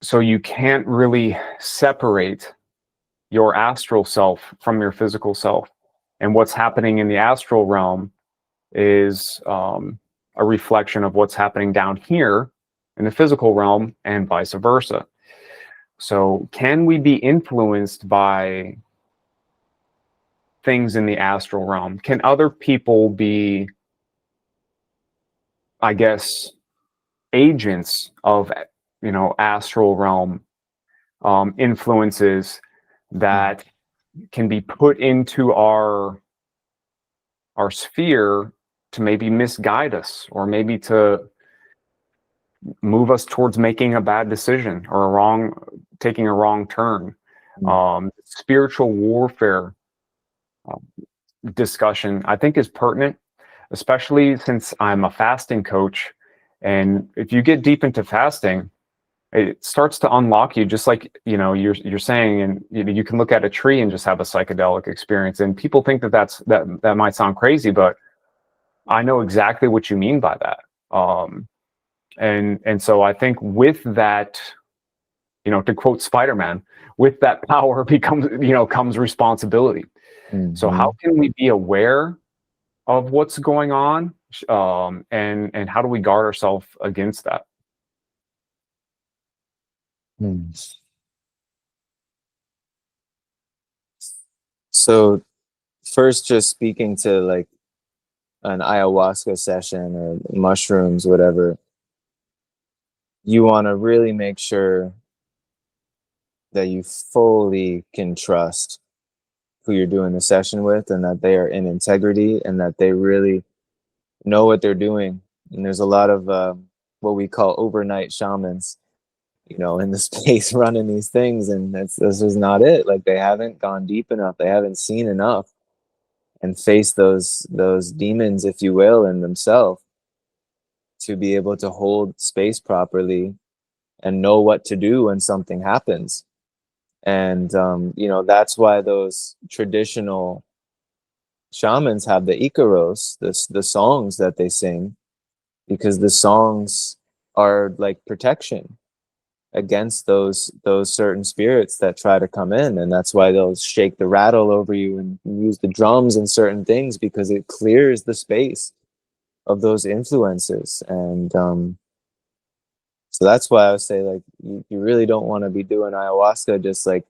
So you can't really separate your astral self from your physical self. And what's happening in the astral realm is a reflection of what's happening down here in the physical realm, and vice versa. So can we be influenced by things in the astral realm? Can other people be, I guess, agents of, you know, astral realm influences that can be put into our sphere to maybe misguide us, or maybe to move us towards making a bad decision or taking a wrong turn? Spiritual warfare discussion, I think, is pertinent, especially since I'm a fasting coach. And if you get deep into fasting, it starts to unlock you, just like, you know, you're saying, and you can look at a tree and just have a psychedelic experience. And people think that might sound crazy, but I know exactly what you mean by that. And so I think with that, you know, to quote Spider-Man, with that power comes responsibility. So how can we be aware of what's going on, and how do we guard ourselves against that? So first, just speaking to like an ayahuasca session or mushrooms, whatever, you want to really make sure that you fully can trust who you're doing the session with, and that they are in integrity, and that they really know what they're doing. And there's a lot of what we call overnight shamans, you know, in the space running these things, and this is not it. Like, they haven't gone deep enough, they haven't seen enough and faced those demons, if you will, in themselves, to be able to hold space properly and know what to do when something happens. And you know, that's why those traditional shamans have the Icaros, the songs that they sing, because the songs are like protection against those certain spirits that try to come in. And that's why they'll shake the rattle over you and use the drums and certain things, because it clears the space of those influences. And so that's why I would say, like, you really don't want to be doing ayahuasca just like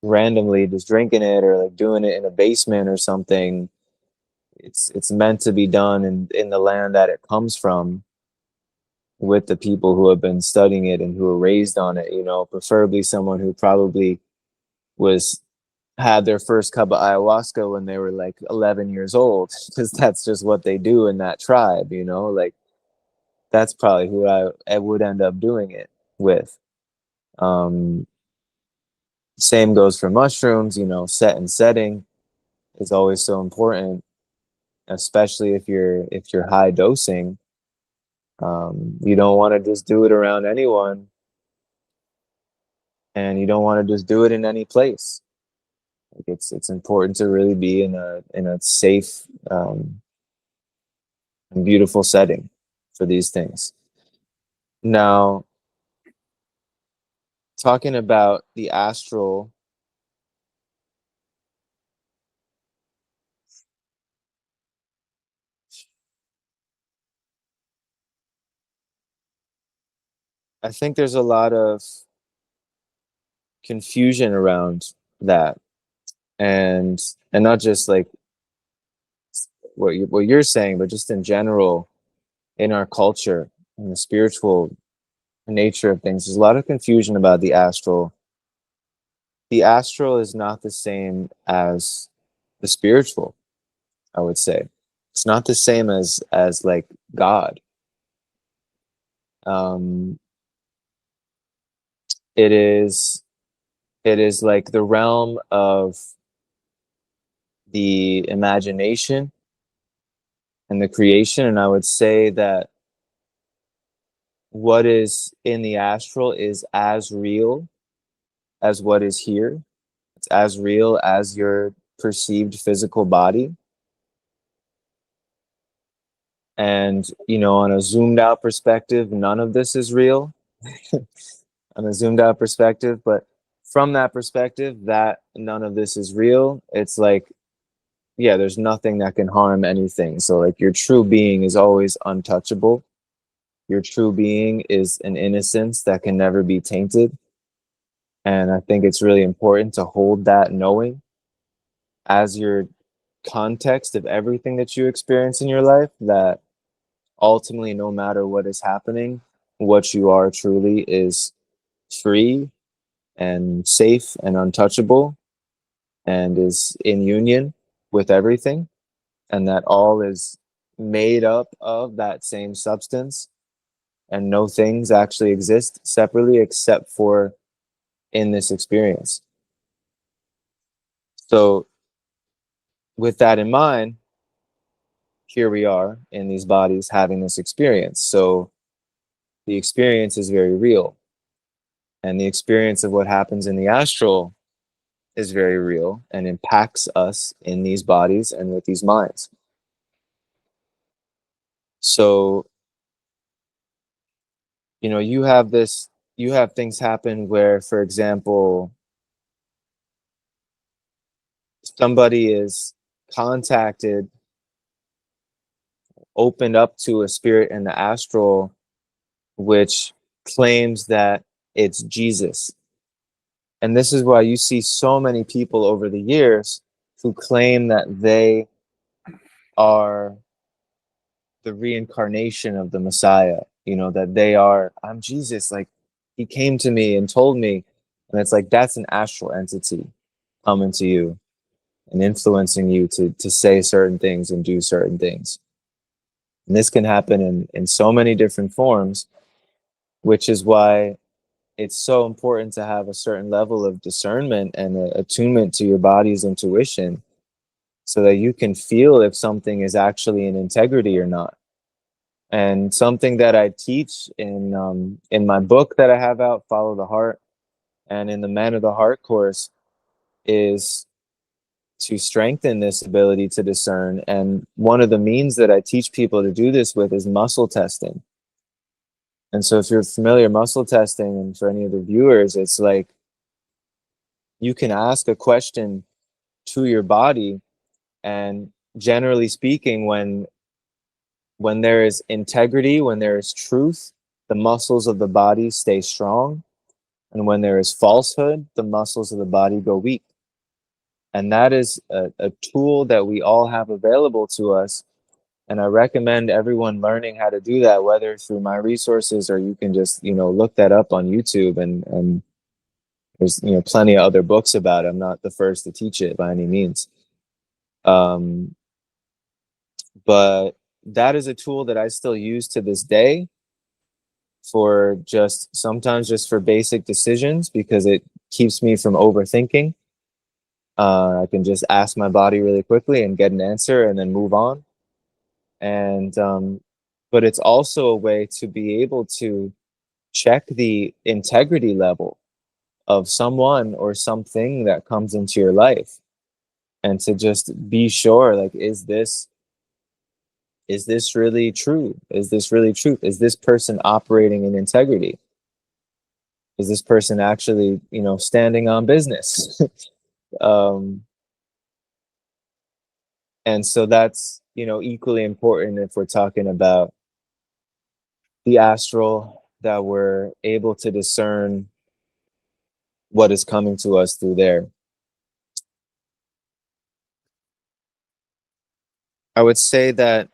randomly, just drinking it, or like doing it in a basement or something. It's meant to be done in the land that it comes from, with the people who have been studying it and who were raised on it, you know, preferably someone who probably had their first cup of ayahuasca when they were like 11 years old, because that's just what they do in that tribe, you know. Like, that's probably who I would end up doing it with. Same goes for mushrooms, you know. Set and setting is always so important, especially if you're high dosing. You don't want to just do it around anyone, and you don't want to just do it in any place. Like, it's important to really be in a safe and beautiful setting for these things. Now, talking about the astral, I think there's a lot of confusion around that, and not just like what you're saying, but just in general, in our culture, in the spiritual nature of things, there's a lot of confusion about the astral. The astral is not the same as the spiritual, I would say. It's not the same as like God. Um, it is like the realm of the imagination and the creation, and I would say that what is in the astral is as real as what is here. It's as real as your perceived physical body. And, on a zoomed out perspective, none of this is real on a zoomed out perspective. But from that perspective, that none of this is real, it's like, yeah, there's nothing that can harm anything. So, like, your true being is always untouchable. Your true being is an innocence that can never be tainted. And I think it's really important to hold that knowing as your context of everything that you experience in your life, that ultimately, no matter what is happening, what you are truly is free and safe and untouchable and is in union with everything. And that all is made up of that same substance. And no things actually exist separately except for in this experience. So, with that in mind, here we are in these bodies having this experience. So, the experience is very real. And the experience of what happens in the astral is very real and impacts us in these bodies and with these minds. So, you have things happen where, for example, somebody is contacted, opened up to a spirit in the astral, which claims that it's Jesus. And this is why you see so many people over the years who claim that they are the reincarnation of the Messiah, that they are, I'm Jesus, like he came to me and told me. And it's like, that's an astral entity coming to you and influencing you to say certain things and do certain things. And this can happen in so many different forms, which is why it's so important to have a certain level of discernment and attunement to your body's intuition so that you can feel if something is actually in integrity or not. And something that I teach in my book that I have out, Follow the Heart, and in the Man of the Heart course, is to strengthen this ability to discern. And one of the means that I teach people to do this with is muscle testing. And so if you're familiar muscle testing, and for any of the viewers, it's like you can ask a question to your body, and generally speaking, when there is integrity, when there is truth, the muscles of the body stay strong. And when there is falsehood, the muscles of the body go weak. And that is a tool that we all have available to us. And I recommend everyone learning how to do that, whether through my resources or you can just, look that up on YouTube. And there's, plenty of other books about it. I'm not the first to teach it by any means. But that is a tool that I still use to this day for sometimes just for basic decisions, because it keeps me from overthinking. I can just ask my body really quickly and get an answer and then move on. And but it's also a way to be able to check the integrity level of someone or something that comes into your life, and to just be sure, like, is this really true? Is this really truth? Is this person operating in integrity? Is this person actually, standing on business? um, and so that's, equally important if we're talking about the astral, that we're able to discern what is coming to us through there. I would say that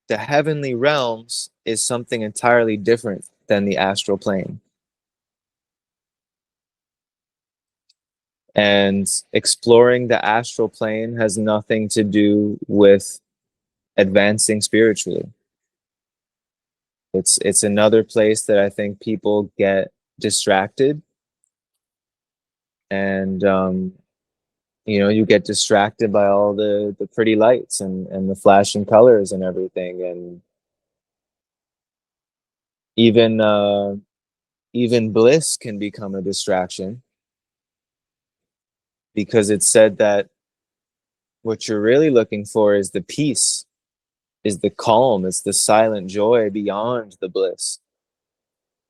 the heavenly realms is something entirely different than the astral plane. And exploring the astral plane has nothing to do with advancing spiritually. It's another place that I think people get distracted, and you get distracted by all the pretty lights and the flashing colors and everything, and even bliss can become a distraction, because it's said that what you're really looking for is the peace, is the calm, it's the silent joy beyond the bliss.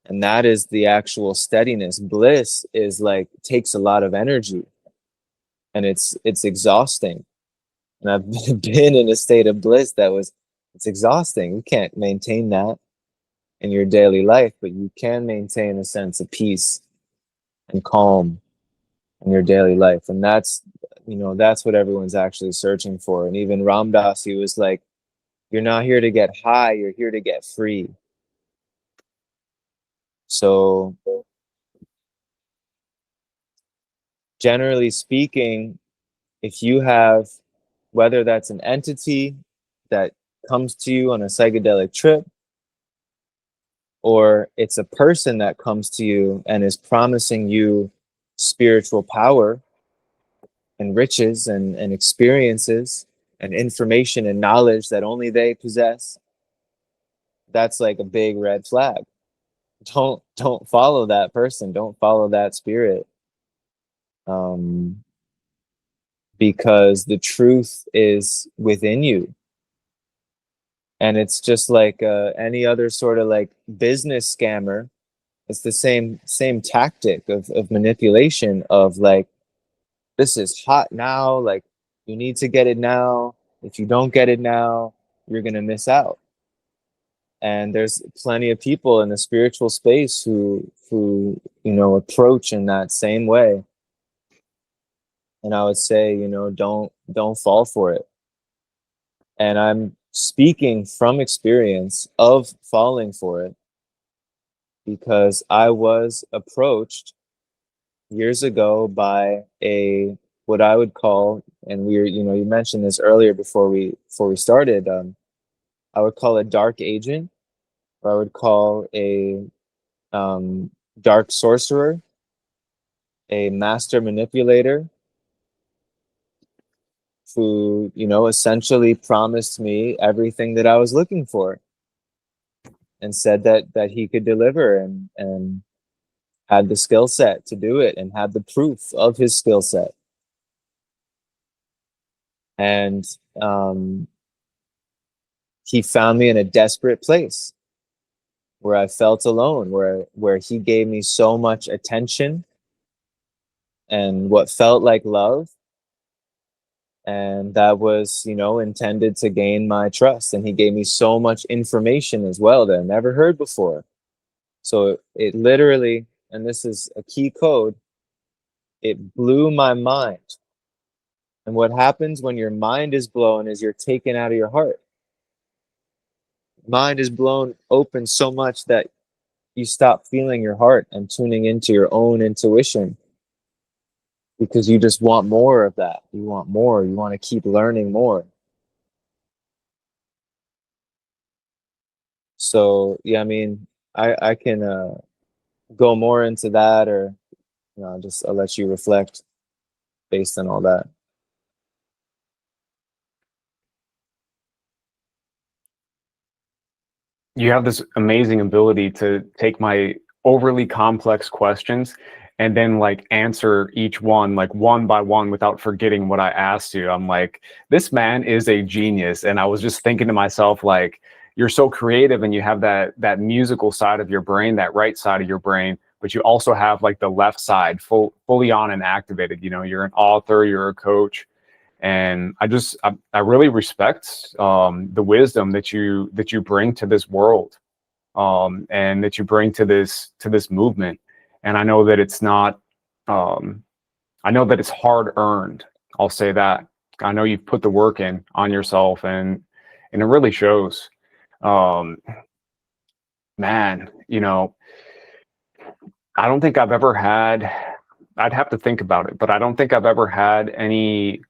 And that is the actual steadiness. Bliss is like, takes a lot of energy, and it's exhausting. And I've been in a state of bliss it's exhausting. You can't maintain that in your daily life, but you can maintain a sense of peace and calm in your daily life. And that's what everyone's actually searching for. And even Ram Dass, he was like, you're not here to get high, you're here to get free. So generally speaking, if you have, whether that's an entity that comes to you on a psychedelic trip, or it's a person that comes to you and is promising you spiritual power and riches and experiences and information and knowledge that only they possess, that's like a big red flag. Don't follow that person, don't follow that spirit, because the truth is within you. And it's just like any other sort of like business scammer. It's the same tactic of manipulation, of like, this is hot now, like, you need to get it now. If you don't get it now, you're gonna miss out. And there's plenty of people in the spiritual space who approach in that same way. And I would say, don't fall for it. And I'm speaking from experience of falling for it, because I was approached years ago by what I would call, and you mentioned this earlier before we started, I would call a dark agent, or I would call a dark sorcerer, a master manipulator, who essentially promised me everything that I was looking for, and said that he could deliver, and had the skill set to do it, and had the proof of his skill set. And he found me in a desperate place where I felt alone, where he gave me so much attention and what felt like love, and that was intended to gain my trust. And he gave me so much information as well that I never heard before. So it literally, and this is a key code, it blew my mind. And what happens when your mind is blown is you're taken out of your heart. Mind is blown open so much that you stop feeling your heart and tuning into your own intuition, because you just want more of that. You want more. You want to keep learning more. So yeah, I mean, I can go more into that, or I'll let you reflect based on all that. You have this amazing ability to take my overly complex questions and then like answer each one like one by one without forgetting what I asked you. I'm like, this man is a genius. And I was just thinking to myself, like, you're so creative, and you have that musical side of your brain, that right side of your brain, but you also have like the left side fully on and activated. You're an author, you're a coach, and I really respect the wisdom that you bring to this world, and that you bring to this movement. And I know that it's not I know that it's hard earned. I'll say that. I know you've put the work in on yourself, and it really shows. Um, Man, I don't think I've ever had. I'd have to think about it, but I don't think I've ever had any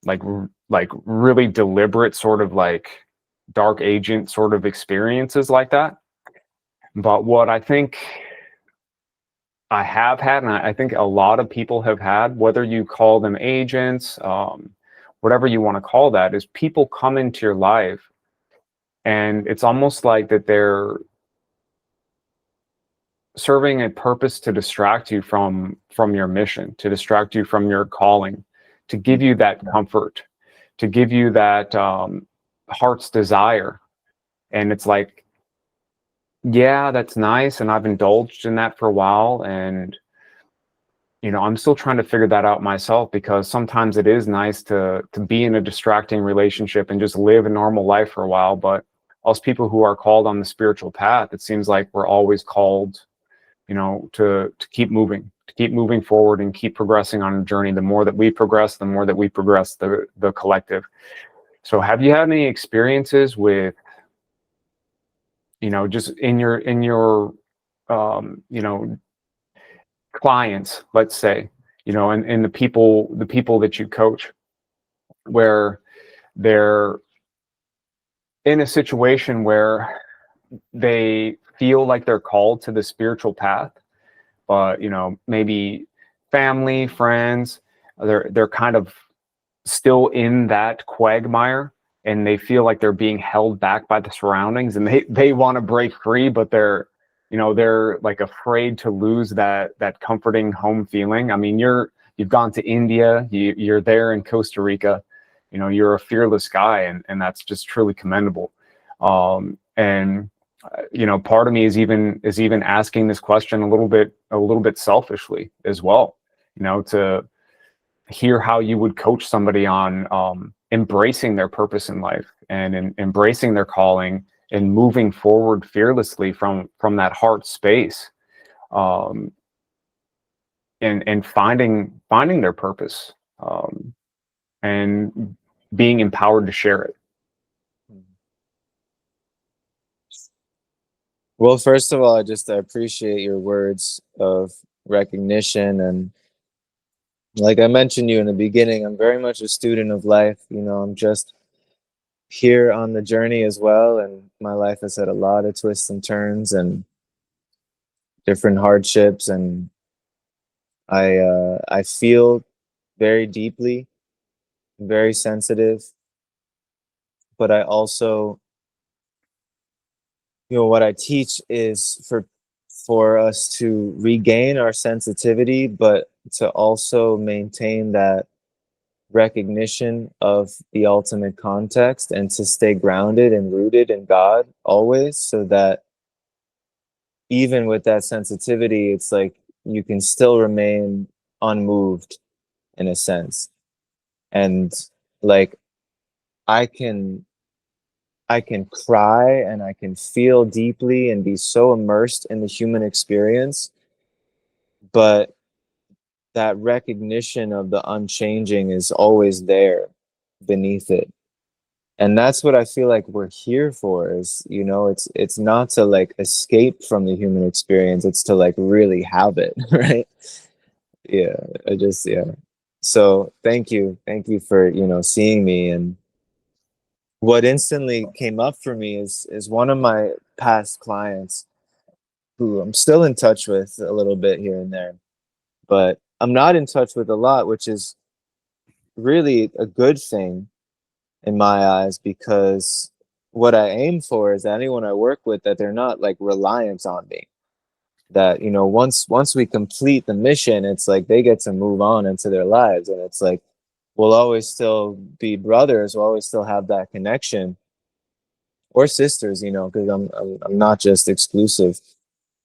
like really deliberate sort of like dark agent sort of experiences like that. But what I think I have had, and I think a lot of people have had, whether you call them agents, whatever you want to call that, is people come into your life, and it's almost like that they're serving a purpose to distract you from your mission, to distract you from your calling, to give you that comfort, to give you that heart's desire. And it's like, yeah, that's nice, and I've indulged in that for a while, and I'm still trying to figure that out myself, because sometimes it is nice to be in a distracting relationship and just live a normal life for a while. But us people who are called on the spiritual path, it seems like we're always called, to keep moving forward and keep progressing on a journey. The more that we progress, the collective. So have you had any experiences with, just in your clients, let's say, and the people that you coach, where they're in a situation where they feel like they're called to the spiritual path, but maybe family, friends, they're kind of still in that quagmire, and they feel like they're being held back by the surroundings, and they want to break free, but they're like afraid to lose that comforting home feeling. I mean, you've gone to India, you're there in Costa Rica, you're a fearless guy, and that's just truly commendable. And part of me is even asking this question a little bit selfishly as well, to hear how you would coach somebody on embracing their purpose in life, and embracing their calling, and moving forward fearlessly from that heart space, um, and finding their purpose, and being empowered to share it. Well, first of all, I appreciate your words of recognition. And like I mentioned you in the beginning, I'm very much a student of life. I'm just here on the journey as well. And my life has had a lot of twists and turns and different hardships. And I feel very deeply, very sensitive, but I also, what I teach is for us to regain our sensitivity, but to also maintain that recognition of the ultimate context, and to stay grounded and rooted in God always, so that even with that sensitivity, it's like you can still remain unmoved in a sense. And like I can I can cry and I can feel deeply and be so immersed in the human experience, but that recognition of the unchanging is always there beneath it. And that's what I feel like we're here for, is, it's not to like escape from the human experience, it's to like really have it, right? Yeah, yeah. So thank you for, seeing me. And what instantly came up for me is one of my past clients, who I'm still in touch with a little bit here and there, but I'm not in touch with a lot, which is really a good thing in my eyes, because what I aim for is that anyone I work with, that they're not like reliant on me. That, once we complete the mission, it's like they get to move on into their lives, and it's like we'll always still be brothers, we'll always still have that connection, or sisters, because I'm not just exclusive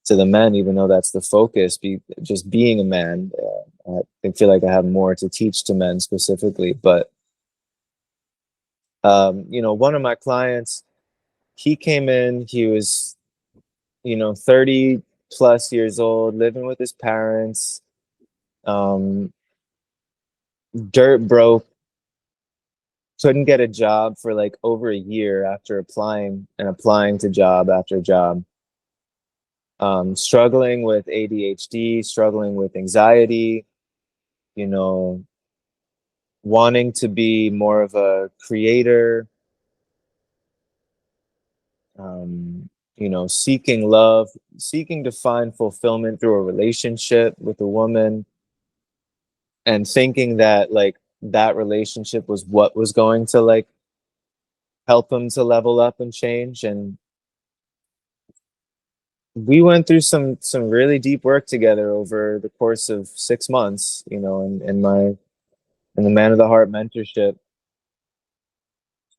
to the men, even though that's the focus. Just being a man, I feel like I have more to teach to men specifically. But one of my clients, he came in, he was 30 plus years old, living with his parents, um dirt broke, couldn't get a job for like over a year after applying to job after job. Struggling with ADHD, struggling with anxiety, you know, wanting to be more of a creator, seeking love, seeking to find fulfillment through a relationship with a woman, and thinking that like that relationship was what was going to like help him to level up and change. And we went through some really deep work together over the course of 6 months, in the Man of the Heart mentorship.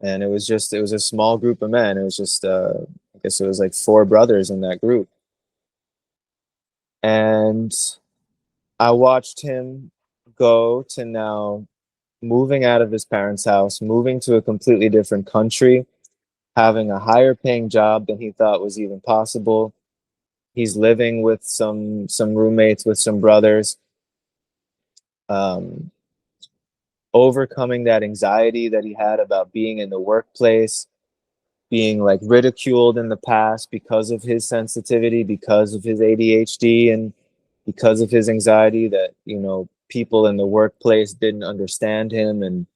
And it was a small group of men. It was just I guess it was like four brothers in that group. And I watched him go to now moving out of his parents' house, moving to a completely different country, having a higher paying job than he thought was even possible. He's living with some roommates, with some brothers, um, overcoming that anxiety that he had about being in the workplace, being like ridiculed in the past because of his sensitivity, because of his ADHD, and because of his anxiety, that people in the workplace didn't understand him, and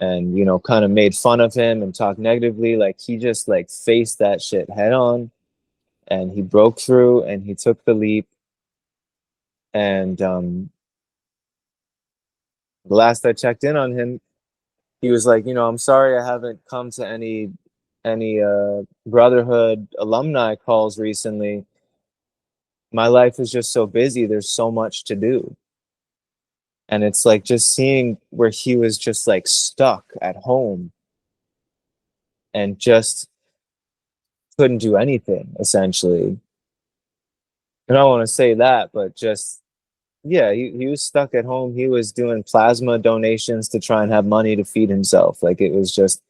kind of made fun of him and talked negatively. Like he just like faced that shit head on, and he broke through and he took the leap. And the last I checked in on him, he was like, I'm sorry I haven't come to any brotherhood alumni calls recently. My life is just so busy, there's so much to do. And it's like just seeing where he was just like stuck at home and just couldn't do anything, essentially. And I don't want to say that, but just, yeah, he was stuck at home. He was doing plasma donations to try and have money to feed himself. Like it was just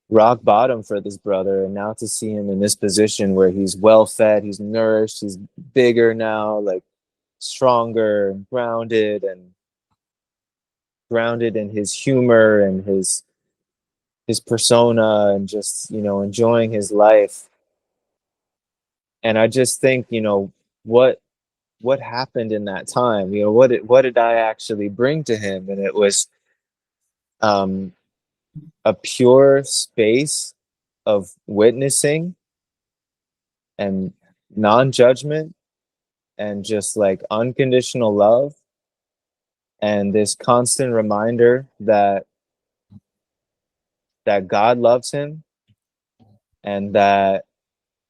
rock bottom for this brother. And now to see him in this position where he's well fed, he's nourished, he's bigger now, like stronger, grounded in his humor and his persona, and just enjoying his life. And I just think what what happened in that time, what did I actually bring to him? And it was um a pure space of witnessing and non-judgment and just like unconditional love, and this constant reminder that God loves him, and that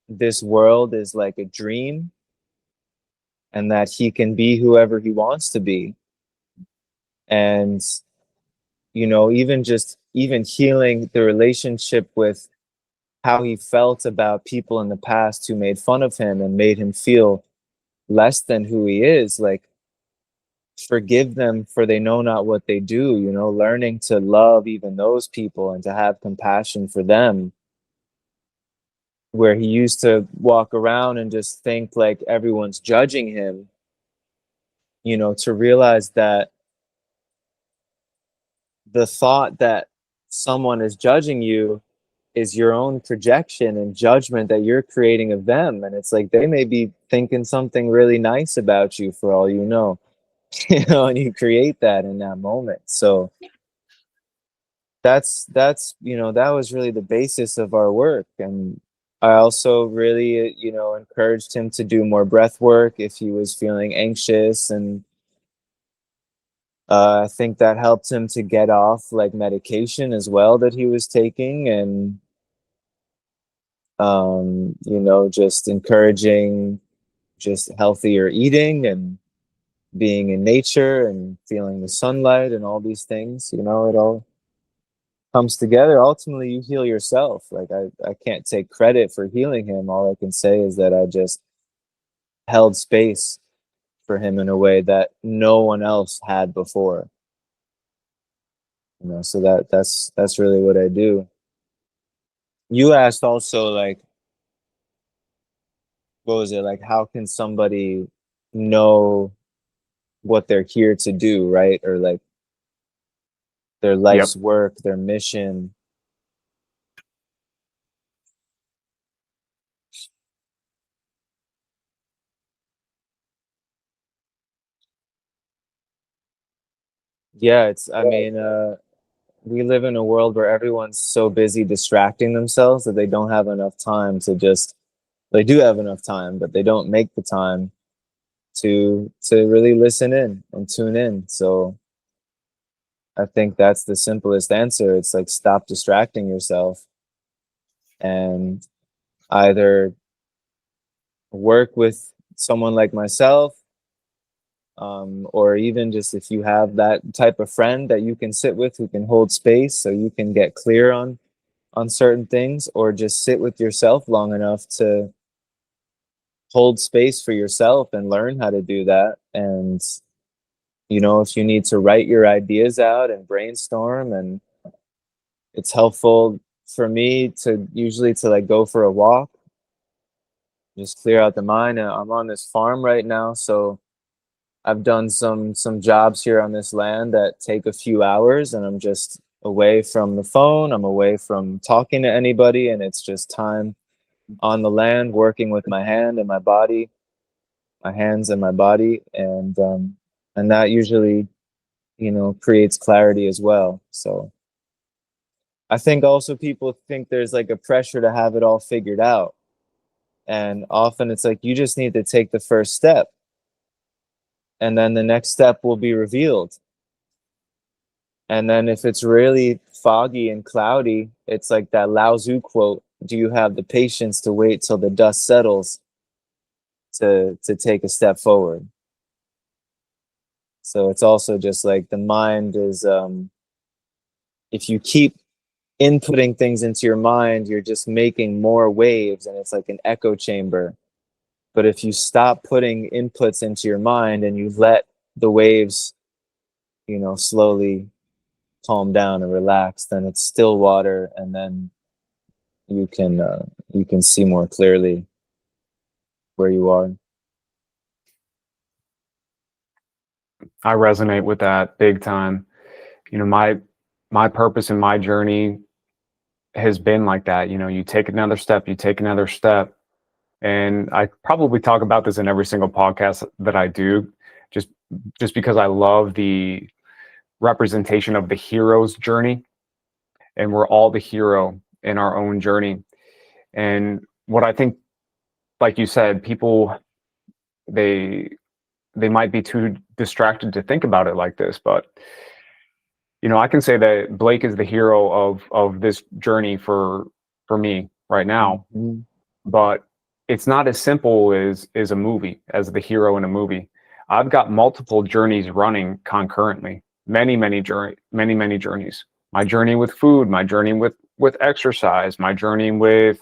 this world is like a dream, and that he can be whoever he wants to be. And even healing the relationship with how he felt about people in the past who made fun of him and made him feel less than who he is. Like, forgive them, for they know not what they do. Learning to love even those people and to have compassion for them, where he used to walk around and just think like everyone's judging him. To realize that the thought that someone is judging you is your own projection and judgment that you're creating of them. And it's like they may be thinking something really nice about you for all you know. And you create that in that moment. So that was really the basis of our work. And I also really encouraged him to do more breath work if he was feeling anxious. And I think that helped him to get off like medication as well that he was taking. And just encouraging just healthier eating and being in nature and feeling the sunlight and all these things. It all comes together. Ultimately, you heal yourself. Like I can't take credit for healing him. All I can say is that I just held space for him in a way that no one else had before. So that's really what I do. You asked also, like, what was it, like, how can somebody know what they're here to do, right? Or like their Yep. life's work, their mission. Yeah, I mean, we live in a world where everyone's so busy distracting themselves that they don't have enough time to just, they do have enough time, but they don't make the time to really listen in and tune in. So I think that's the simplest answer. It's like, stop distracting yourself and either work with someone like myself, or even just if you have that type of friend that you can sit with who can hold space so you can get clear on certain things, or just sit with yourself long enough to hold space for yourself and learn how to do that. And if you need to write your ideas out and brainstorm, and it's helpful for me to usually to like go for a walk, just clear out the mind. And I'm on this farm right now, so I've done some jobs here on this land that take a few hours, and I'm just away from the phone, I'm away from talking to anybody, and it's just time on the land working with my hand and my body, my hands and my body, and that usually creates clarity as well. So I think also people think there's like a pressure to have it all figured out, and often it's like you just need to take the first step, and then the next step will be revealed. And then if it's really foggy and cloudy, it's like that Lao Tzu quote, do you have the patience to wait till the dust settles to take a step forward? So it's also just like the mind is, if you keep inputting things into your mind, you're just making more waves, and it's like an echo chamber. But if you stop putting inputs into your mind and you let the waves, slowly calm down and relax, then it's still water, and then you can see more clearly where you are. I resonate with that big time. My purpose in my journey has been like that. You take another step, you take another step. And I probably talk about this in every single podcast that I do, just because I love the representation of the hero's journey, and we're all the hero in our own journey. And what I think, like you said, people they they might be too distracted to think about it like this, but I can say that Blake is the hero of this journey for me right now. Mm-hmm. But it's not as simple as a movie, as the hero in a movie. I've got multiple journeys running concurrently, many journeys. My journey with food, my journey with exercise, my journey with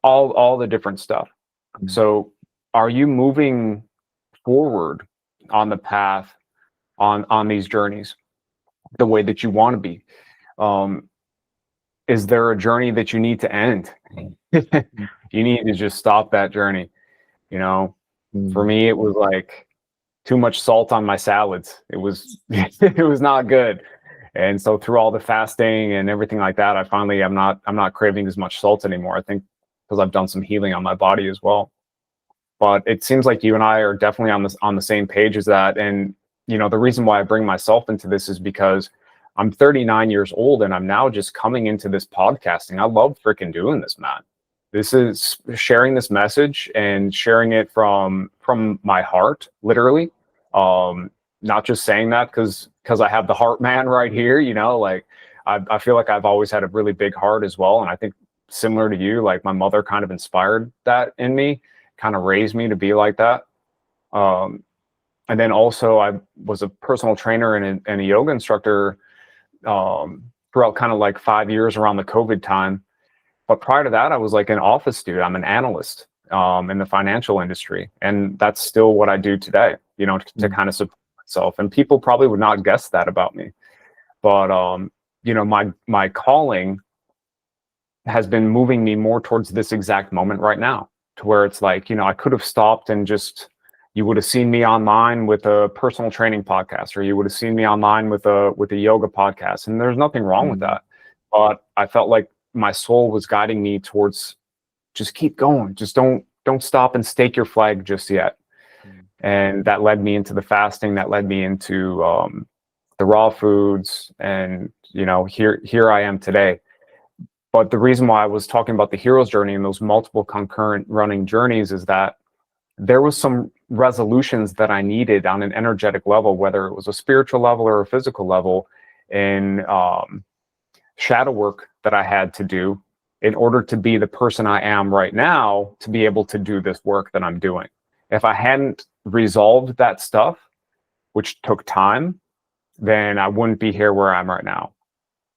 all the different stuff. Mm-hmm. So are you moving forward on the path on these journeys the way that you want to be? Is there a journey that you need to end? You need to just stop that journey. For me, it was like too much salt on my salads. It was it was not good. And so through all the fasting and everything like that, I'm not craving as much salt anymore. I think because I've done some healing on my body as well. But it seems like you and I are definitely on the same page as that. And the reason why I bring myself into this is because I'm 39 years old, and I'm now just coming into this podcasting. I love freaking doing this, man. This is sharing this message and sharing it from my heart, literally. Not just saying that because I have the heart man right here. Like I feel like I've always had a really big heart as well, and I think similar to you, like my mother kind of inspired that in me, kind of raised me to be like that. And then also I was a personal trainer and a yoga instructor throughout kind of like 5 years around the COVID time. But prior to that, I was like an office dude. I'm an analyst in the financial industry. And that's still what I do today, to kind of support myself. And people probably would not guess that about me. But, my calling has been moving me more towards this exact moment right now, to where it's like, I could have stopped and just you would have seen me online with a personal training podcast, or you would have seen me online with a yoga podcast. And there's nothing wrong with that. But I felt like my soul was guiding me towards just keep going. Just don't stop and stake your flag just yet. And that led me into the fasting, that led me into the raw foods, and here I am today. But the reason why I was talking about the hero's journey and those multiple concurrent running journeys is that there was some resolutions that I needed on an energetic level, whether it was a spiritual level or a physical level, in shadow work that I had to do in order to be the person I am right now, to be able to do this work that I'm doing. If I hadn't resolved that stuff, which took time, then I wouldn't be here where I'm right now.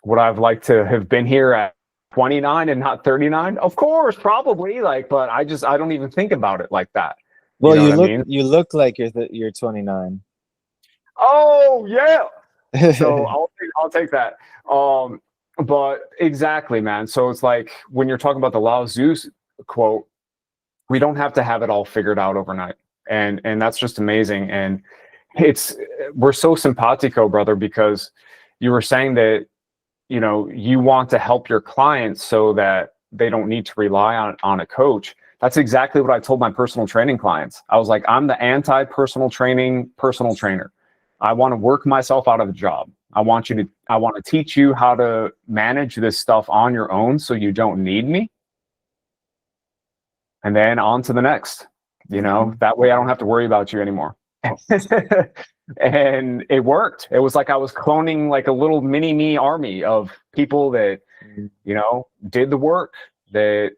Would I've liked to have been here at 29 and not 39? Of course, probably. But I don't even think about it like that. Well, You know what I mean? you look like you're 29. Oh yeah. So I'll take that. But exactly, man. So it's like when you're talking about the Lao Tzu quote, we don't have to have it all figured out overnight. And that's just amazing. And we're so simpatico, brother, because you were saying that, you want to help your clients so that they don't need to rely on a coach. That's exactly what I told my personal training clients. I was like, I'm the anti-personal training personal trainer. I want to work myself out of a job. I want to teach you how to manage this stuff on your own so you don't need me. And then on to the next, that way I don't have to worry about you anymore. And it worked. It was like I was cloning like a little mini me army of people that, did the work, that,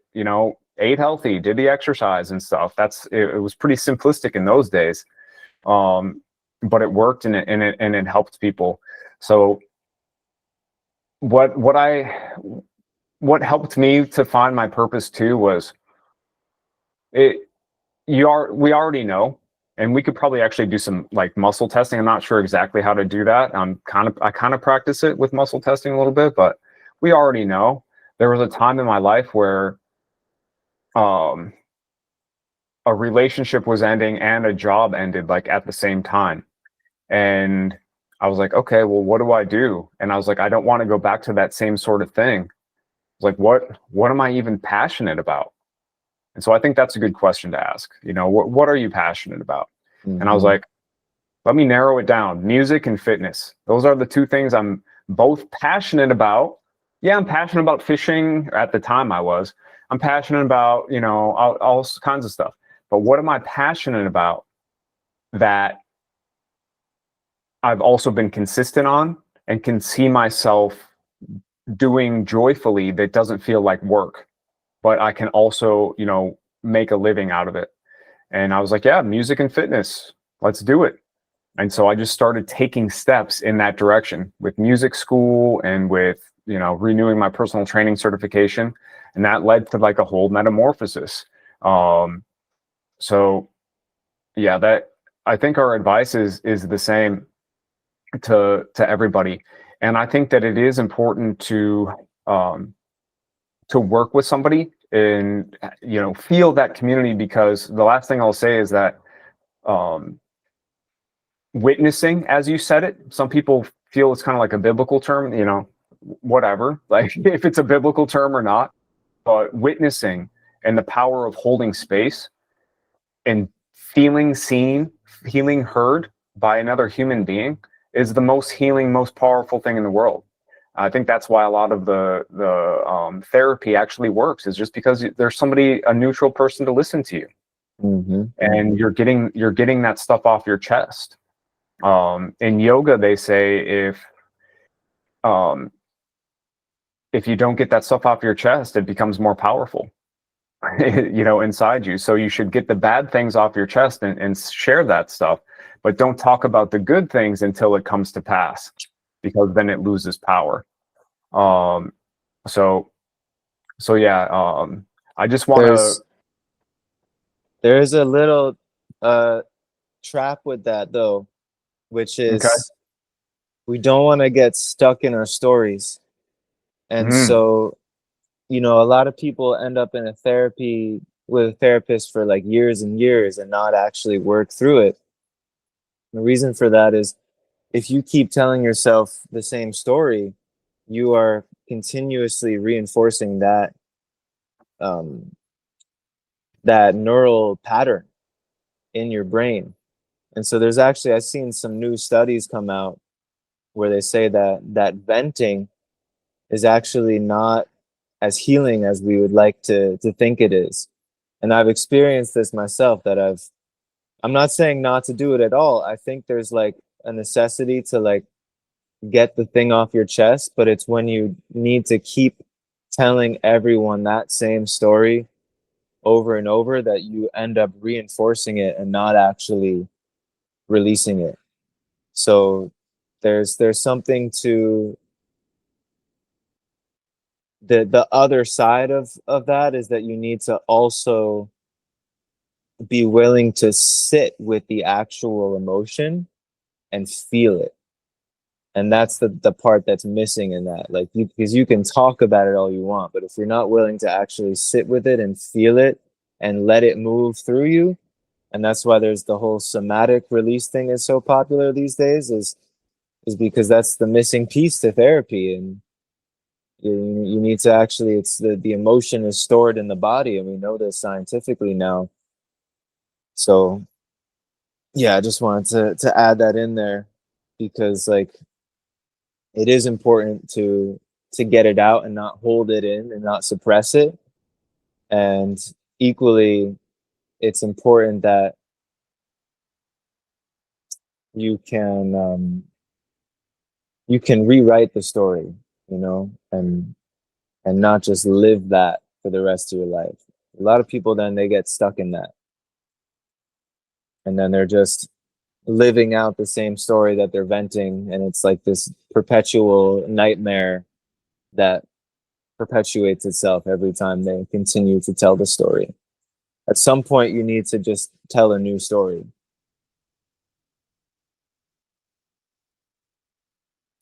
ate healthy, did the exercise and stuff. It was pretty simplistic in those days. But it worked, and it helped people. So what helped me to find my purpose too was we already know, and we could probably actually do some like muscle testing. I'm not sure exactly how to do that. I kind of practice it with muscle testing a little bit, but we already know. There was a time in my life where a relationship was ending and a job ended like at the same time. And I was like, okay, well, what do I do? And I was like, I don't want to go back to that same sort of thing. I was like, what am I even passionate about? And so I think that's a good question to ask. What are you passionate about? Mm-hmm. And I was like, let me narrow it down. Music and fitness. Those are the two things I'm both passionate about. Yeah, I'm passionate about fishing. At the time I was. I'm passionate about, all kinds of stuff. But what am I passionate about that I've also been consistent on and can see myself doing joyfully, that doesn't feel like work, but I can also, make a living out of it? And I was like, yeah, music and fitness, let's do it. And so I just started taking steps in that direction with music school and with, renewing my personal training certification. And that led to like a whole metamorphosis. So yeah, that I think our advice is the same to everybody. And I think that it is important to work with somebody and, feel that community, because the last thing I'll say is that witnessing, as you said it, some people feel it's kind of like a biblical term, whatever, like if it's a biblical term or not, but witnessing and the power of holding space and feeling seen, feeling heard by another human being is the most healing, most powerful thing in the world. I think that's why a lot of the therapy actually works, is just because there's somebody, a neutral person, to listen to you, and you're getting that stuff off your chest. In yoga, they say if you don't get that stuff off your chest, it becomes more powerful, inside you. So you should get the bad things off your chest and share that stuff, but don't talk about the good things until it comes to pass, because then it loses power. So yeah, I just want to. There's a little trap with that though, which is we don't want to get stuck in our stories. And so, a lot of people end up in a therapy with a therapist for like years and years and not actually work through it. The reason for that is if you keep telling yourself the same story, you are continuously reinforcing um, that neural pattern in your brain. And so there's actually, I've seen some new studies come out where they say that venting is actually not as healing as we would like to think it is. And I've experienced this myself that I'm not saying not to do it at all. I think there's like a necessity to like get the thing off your chest, but it's when you need to keep telling everyone that same story over and over that you end up reinforcing it and not actually releasing it. So there's something to the other side of that is that you need to also be willing to sit with the actual emotion and feel it. And that's the part that's missing in that. Like you, because you can talk about it all you want, but if you're not willing to actually sit with it and feel it and let it move through you, and that's why there's the whole somatic release thing is so popular these days, is because that's the missing piece to therapy. And you need to actually, it's the emotion is stored in the body, and we know this scientifically now. So yeah, I just wanted to add that in there because like it is important to get it out and not hold it in and not suppress it. And equally, it's important that you can rewrite the story, you know, and not just live that for the rest of your life. A lot of people then they get stuck in that, and then they're just living out the same story that they're venting, and it's like this perpetual nightmare that perpetuates itself every time they continue to tell the story. At some point, you need to just tell a new story.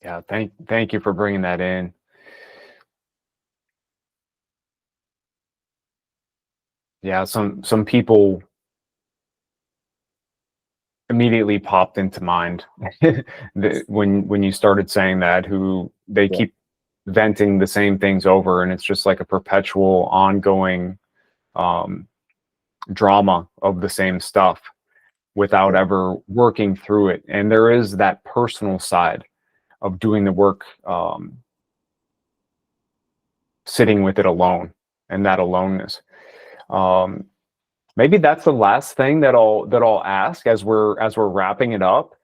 Yeah, thank you for bringing that in. Yeah, some people immediately popped into mind when you started saying that, who they Yeah. keep venting the same things over, and it's just like a perpetual ongoing um, drama of the same stuff without Yeah. ever working through it. And there is that personal side of doing the work, sitting with it alone, and that aloneness. Um, Maybe that's the last thing that I'll ask as we're wrapping it up.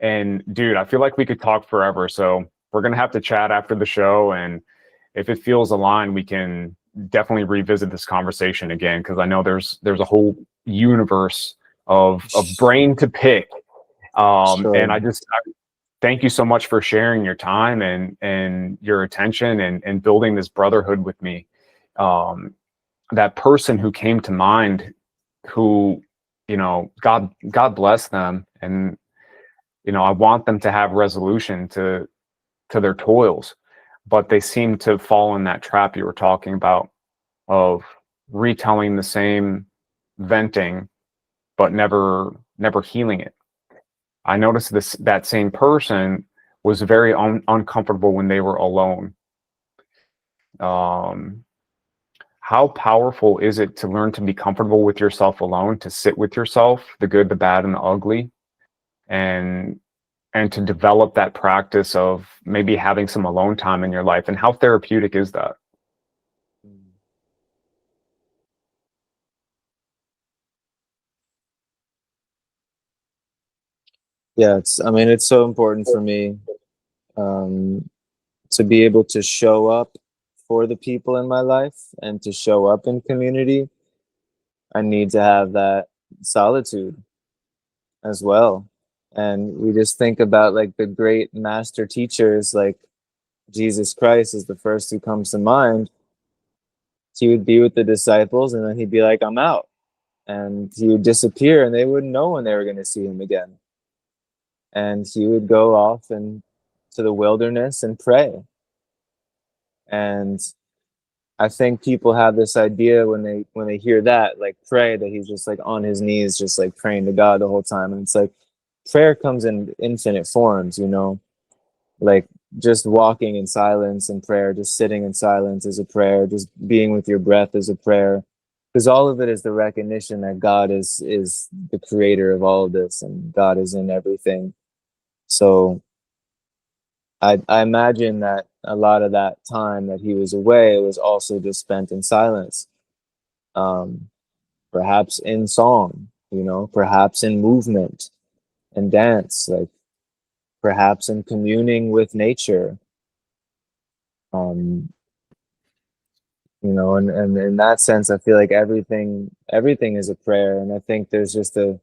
And dude, I feel like we could talk forever. So we're gonna have to chat after the show, and if it feels aligned, we can definitely revisit this conversation again, because I know there's a whole universe of brain to pick. And Sure. I thank you so much for sharing your time and your attention and building this brotherhood with me. Um, that person who came to mind, who, God bless them, and I want them to have resolution to their toils, but they seem to fall in that trap you were talking about of retelling the same venting, but never healing it. I noticed that same person was very uncomfortable when they were alone. Um, how powerful is it to learn to be comfortable with yourself alone, to sit with yourself, the good, the bad, and the ugly, and to develop that practice of maybe having some alone time in your life, and how therapeutic is that? Yeah, I mean, it's so important for me um, to be able to show up for the people in my life and to show up in community. I need to have that solitude as well. And we just think about like the great master teachers, like Jesus Christ is the first who comes to mind. He would be with the disciples and then he'd be like, I'm out. And he would disappear and they wouldn't know when they were going to see him again. And he would go off and to the wilderness and pray. And I think people have this idea when they hear that, like pray, that he's just like on his knees, just like praying to God the whole time. And it's like prayer comes in infinite forms, you know, like just walking in silence and prayer, just sitting in silence is a prayer, just being with your breath is a prayer. Because all of it is the recognition that God is the creator of all of this, and God is in everything. So I imagine that a lot of that time that he was away was also just spent in silence, um, perhaps in song, you know, perhaps in movement and dance, like perhaps in communing with nature, um, you know, and in that sense, I feel like everything is a prayer, and I think there's just a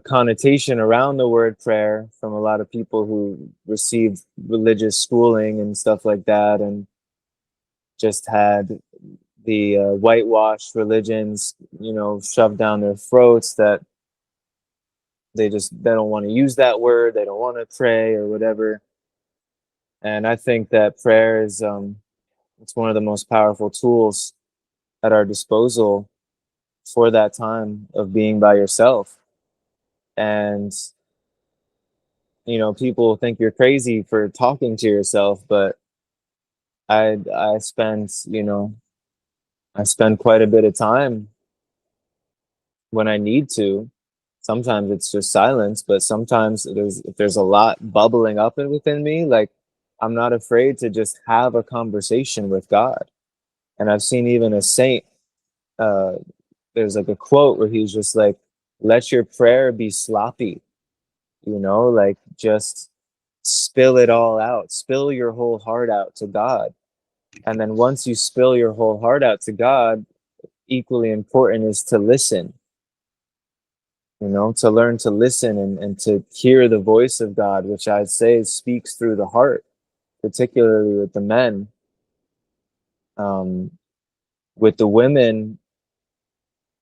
connotation around the word prayer from a lot of people who received religious schooling and stuff like that, and just had the whitewashed religions, you know, shoved down their throats, that they don't want to use that word, they don't want to pray or whatever. And I think that prayer is it's one of the most powerful tools at our disposal for that time of being by yourself. And you know, people think you're crazy for talking to yourself, but I spend, you know, I spend quite a bit of time when I need to. Sometimes it's just silence, but sometimes if there's a lot bubbling up within me, like I'm not afraid to just have a conversation with God. And I've seen even a saint, uh, there's like a quote where he's just like, let your prayer be sloppy, you know, like just spill it all out, spill your whole heart out to God. And then once you spill your whole heart out to God, equally important is to listen, you know, to learn to listen and to hear the voice of God, which I'd say speaks through the heart, particularly with the men. Um, with the women,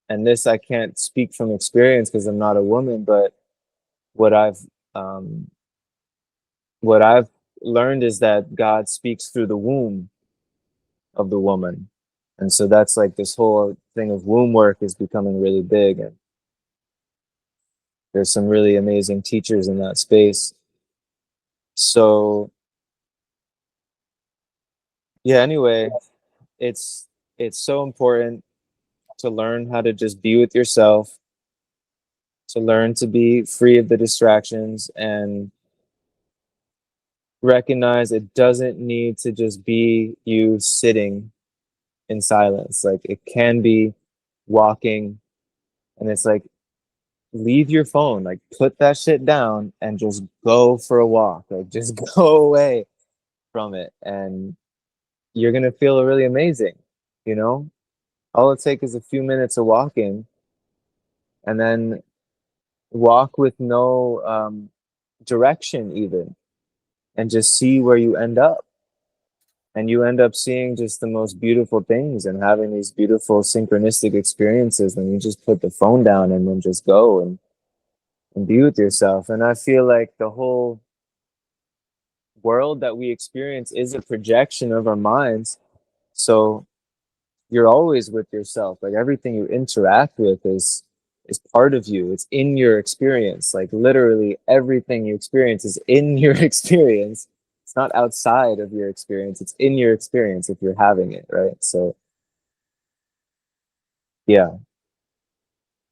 and this I can't speak from experience because I'm not a woman, but what I've um, what I've learned is that God speaks through the womb of the woman. And so that's like this whole thing of womb work is becoming really big. And there's some really amazing teachers in that space. So yeah, anyway, it's it's so important to learn how to just be with yourself, to learn to be free of the distractions, and recognize it doesn't need to just be you sitting in silence. Like it can be walking, and it's like leave your phone, like put that shit down and just go for a walk. Like just go away from it, and you're gonna feel really amazing, you know? All it takes is a few minutes of walking, and then walk with no direction even, and just see where you end up. And you end up seeing just the most beautiful things and having these beautiful synchronistic experiences. Then you just put the phone down and then just go and be with yourself. And I feel like the whole world that we experience is a projection of our minds. So you're always with yourself. Like everything you interact with is part of you. It's in your experience. Like literally everything you experience is in your experience. It's not outside of your experience. It's in your experience if you're having it, right? So yeah.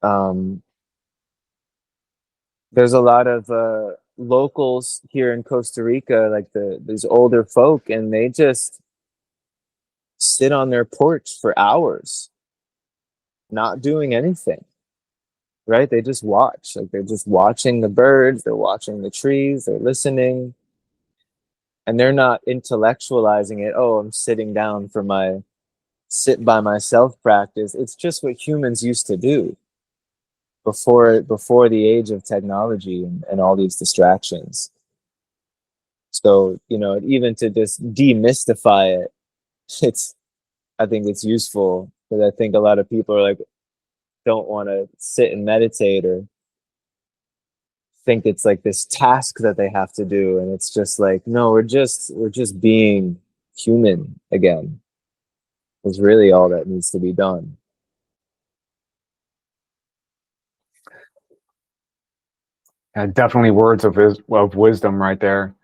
Um, there's a lot of locals here in Costa Rica, like these older folk, and they just sit on their porch for hours, not doing anything, right? They just watch. Like they're just watching the birds, they're watching the trees, they're listening, and they're not intellectualizing it. Oh, I'm sitting down for my sit by myself practice. It's just what humans used to do before the age of technology and all these distractions. So, you know, even to just demystify it, it's I think it's useful because I think a lot of people are like don't want to sit and meditate or think it's like this task that they have to do, and it's just like no, we're just being human again is really all that needs to be done. Definitely words of wisdom right there.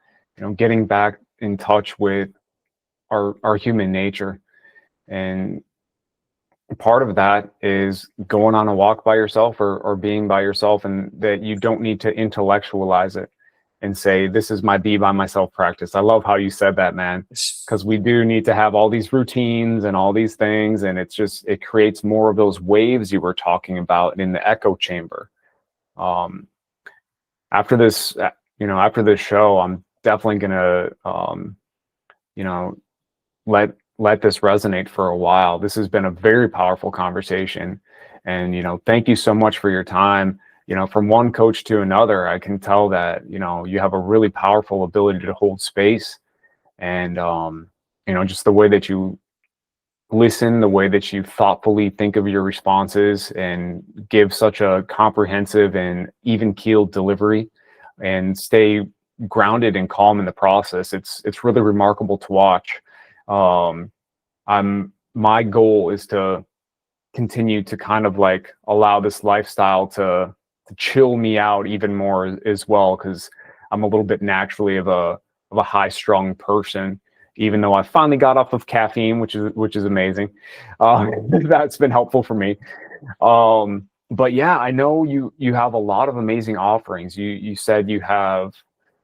Getting back in touch with our human nature, and part of that is going on a walk by yourself, or being by yourself, and that you don't need to intellectualize it and say, this is my be by myself practice. I love how you said that, man, because we do need to have all these routines and all these things, and it creates more of those waves you were talking about in the echo chamber. After this, after this show, I'm definitely gonna, let this resonate for a while. This has been a very powerful conversation, and thank you so much for your time. From one coach to another, I can tell that you have a really powerful ability to hold space, and just the way that you listen, the way that you thoughtfully think of your responses and give such a comprehensive and even keeled delivery, and stay grounded and calm in the process. It's really remarkable to watch. My goal is to continue to kind of like allow this lifestyle to chill me out even more as well, because I'm a little bit naturally of a high strung person, even though I finally got off of caffeine, which is amazing. That's been helpful for me. But yeah, I know you have a lot of amazing offerings. You said you have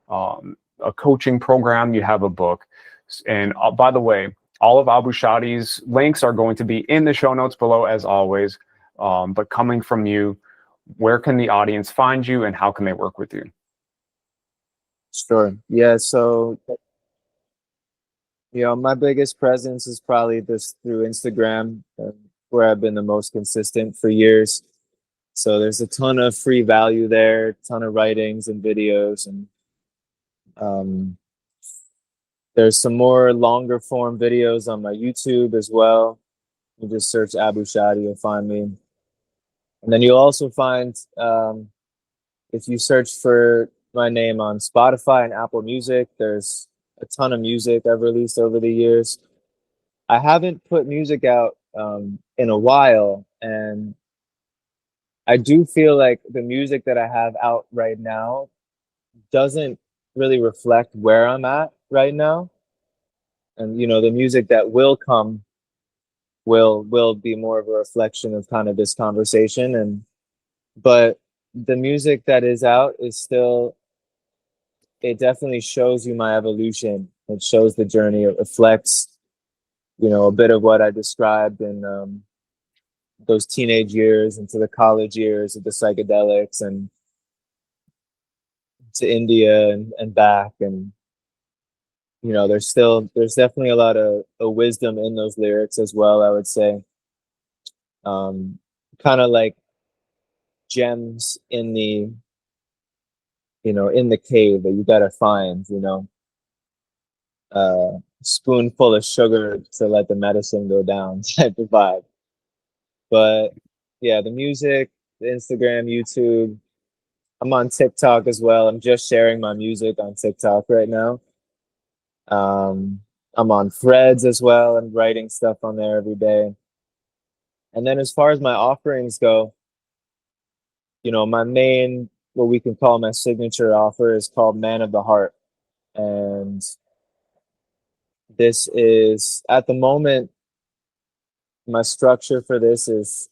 a coaching program, you have a book, and by the way, all of Abushady's links are going to be in the show notes below, as always. But coming from you, where can the audience find you, and how can they work with you? Sure. Yeah. So, my biggest presence is probably just through Instagram, where I've been the most consistent for years. So there's a ton of free value there, a ton of writings and videos, and um, there's some more longer form videos on my YouTube as well. You just search Abushady, you'll find me. And then you'll also find, if you search for my name on Spotify and Apple Music, there's a ton of music I've released over the years. I haven't put music out in a while, and I do feel like the music that I have out right now doesn't really reflect where I'm at right now. And the music that will come will be more of a reflection of kind of this conversation. But the music that is out is still, it definitely shows you my evolution. It shows the journey. It reflects, a bit of what I described in those teenage years into the college years of the psychedelics and to India and back. And there's definitely a lot of wisdom in those lyrics as well, I would say. Kind of like gems in the cave that you gotta find, spoonful of sugar to let the medicine go down type of vibe. But yeah, the music, the Instagram, YouTube. I'm on TikTok as well. I'm just sharing my music on TikTok right now. I'm on Threads as well and writing stuff on there every day. And then as far as my offerings go, my main, what we can call my signature offer, is called Man of the Heart. And this is, at the moment, my structure for this is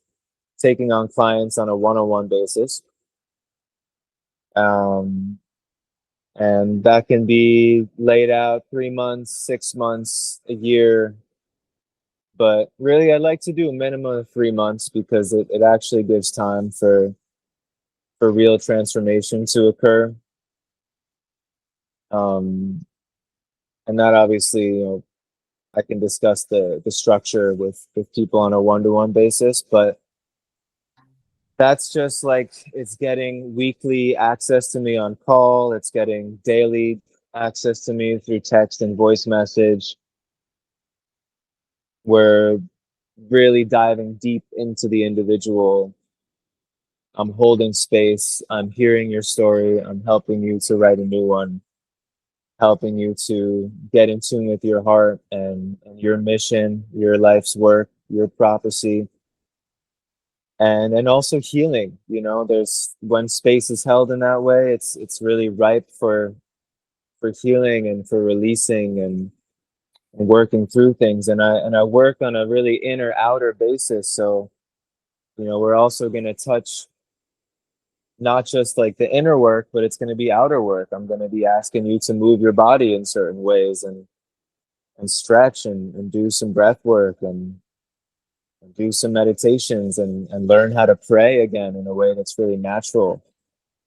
taking on clients on a one-on-one basis. And that can be laid out 3 months, 6 months, a year. But really, I like to do a minimum of 3 months because it actually gives time for real transformation to occur. And that obviously, I can discuss the structure with people on a one-to-one basis, but that's just like, it's getting weekly access to me on call. It's getting daily access to me through text and voice message. We're really diving deep into the individual. I'm holding space. I'm hearing your story. I'm helping you to write a new one. helping you to get in tune with your heart and your mission, your life's work, your prophecy, and also healing. You know, there's when space is held in that way, it's really ripe for healing and for releasing and working through things. And I work on a really inner outer basis. So, you know, we're also going to touch not just like the inner work, but it's going to be outer work. I'm going to be asking you to move your body in certain ways and stretch and do some breath work and do some meditations and learn how to pray again in a way that's really natural.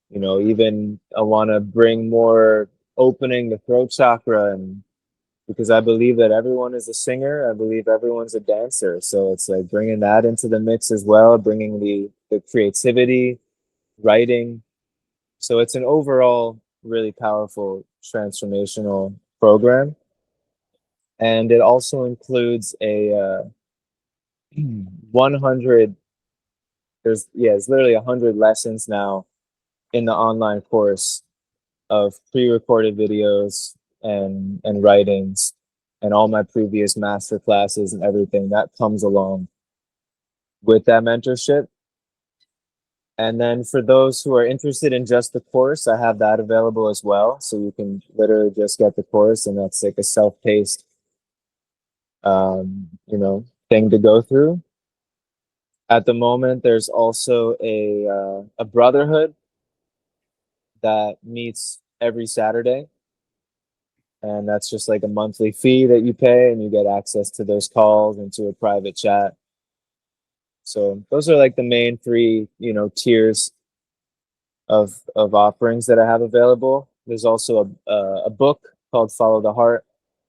You know, even I want to bring more opening the throat chakra, and because I believe that everyone is a singer, I believe everyone's a dancer. So it's like bringing that into the mix as well, bringing the creativity, writing. So it's an overall really powerful transformational program. And it also includes a 100, it's literally 100 lessons now in the online course of pre-recorded videos and writings and all my previous master classes and everything that comes along with that mentorship. And then for those who are interested in just the course, I have that available as well. So you can literally just get the course, and that's like a self-paced, thing to go through. At the moment, there's also a brotherhood that meets every Saturday. And that's just like a monthly fee that you pay, and you get access to those calls and to a private chat. So those are like the main three, tiers of offerings that I have available. There's also a book called Follow the Heart,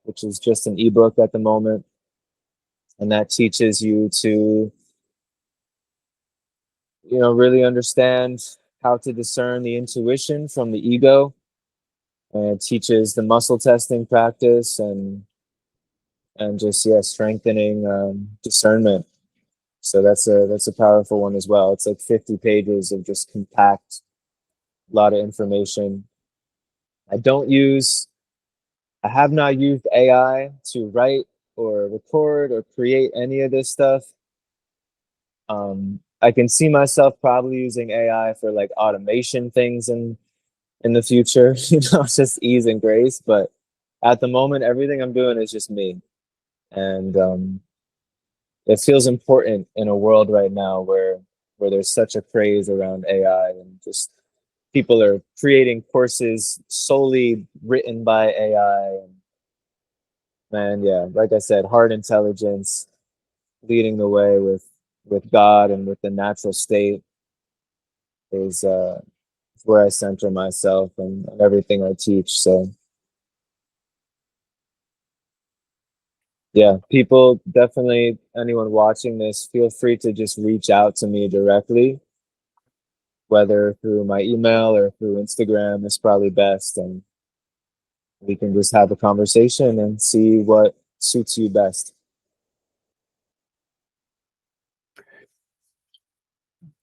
which is just an ebook at the moment, and that teaches you to, really understand how to discern the intuition from the ego, and it teaches the muscle testing practice and just strengthening discernment. So that's a powerful one as well. It's like 50 pages of just compact, a lot of information. I have not used AI to write or record or create any of this stuff. I can see myself probably using AI for like automation things in the future, just ease and grace. But at the moment, everything I'm doing is just me. And it feels important in a world right now where there's such a craze around AI, and just people are creating courses solely written by AI. And yeah, like I said, heart intelligence leading the way with God and with the natural state is where I center myself and everything I teach. So yeah, people definitely, anyone watching this, feel free to just reach out to me directly, whether through my email or through Instagram is probably best. And we can just have a conversation and see what suits you best.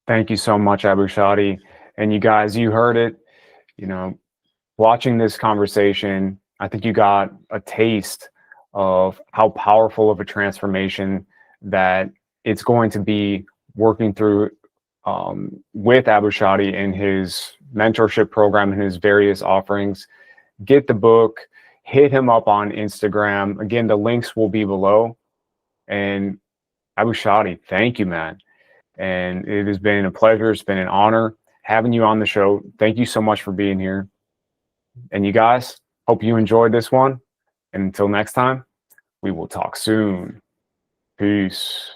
Thank you so much, Abushady. And you guys, you heard it, watching this conversation, I think you got a taste of how powerful of a transformation that it's going to be working through with Abushady in his mentorship program and his various offerings. Get the book, hit him up on Instagram. Again, the links will be below. And Abushady, thank you, man. And it has been a pleasure. It's been an honor having you on the show. Thank you so much for being here. And you guys, hope you enjoyed this one. And until next time, we will talk soon. Peace.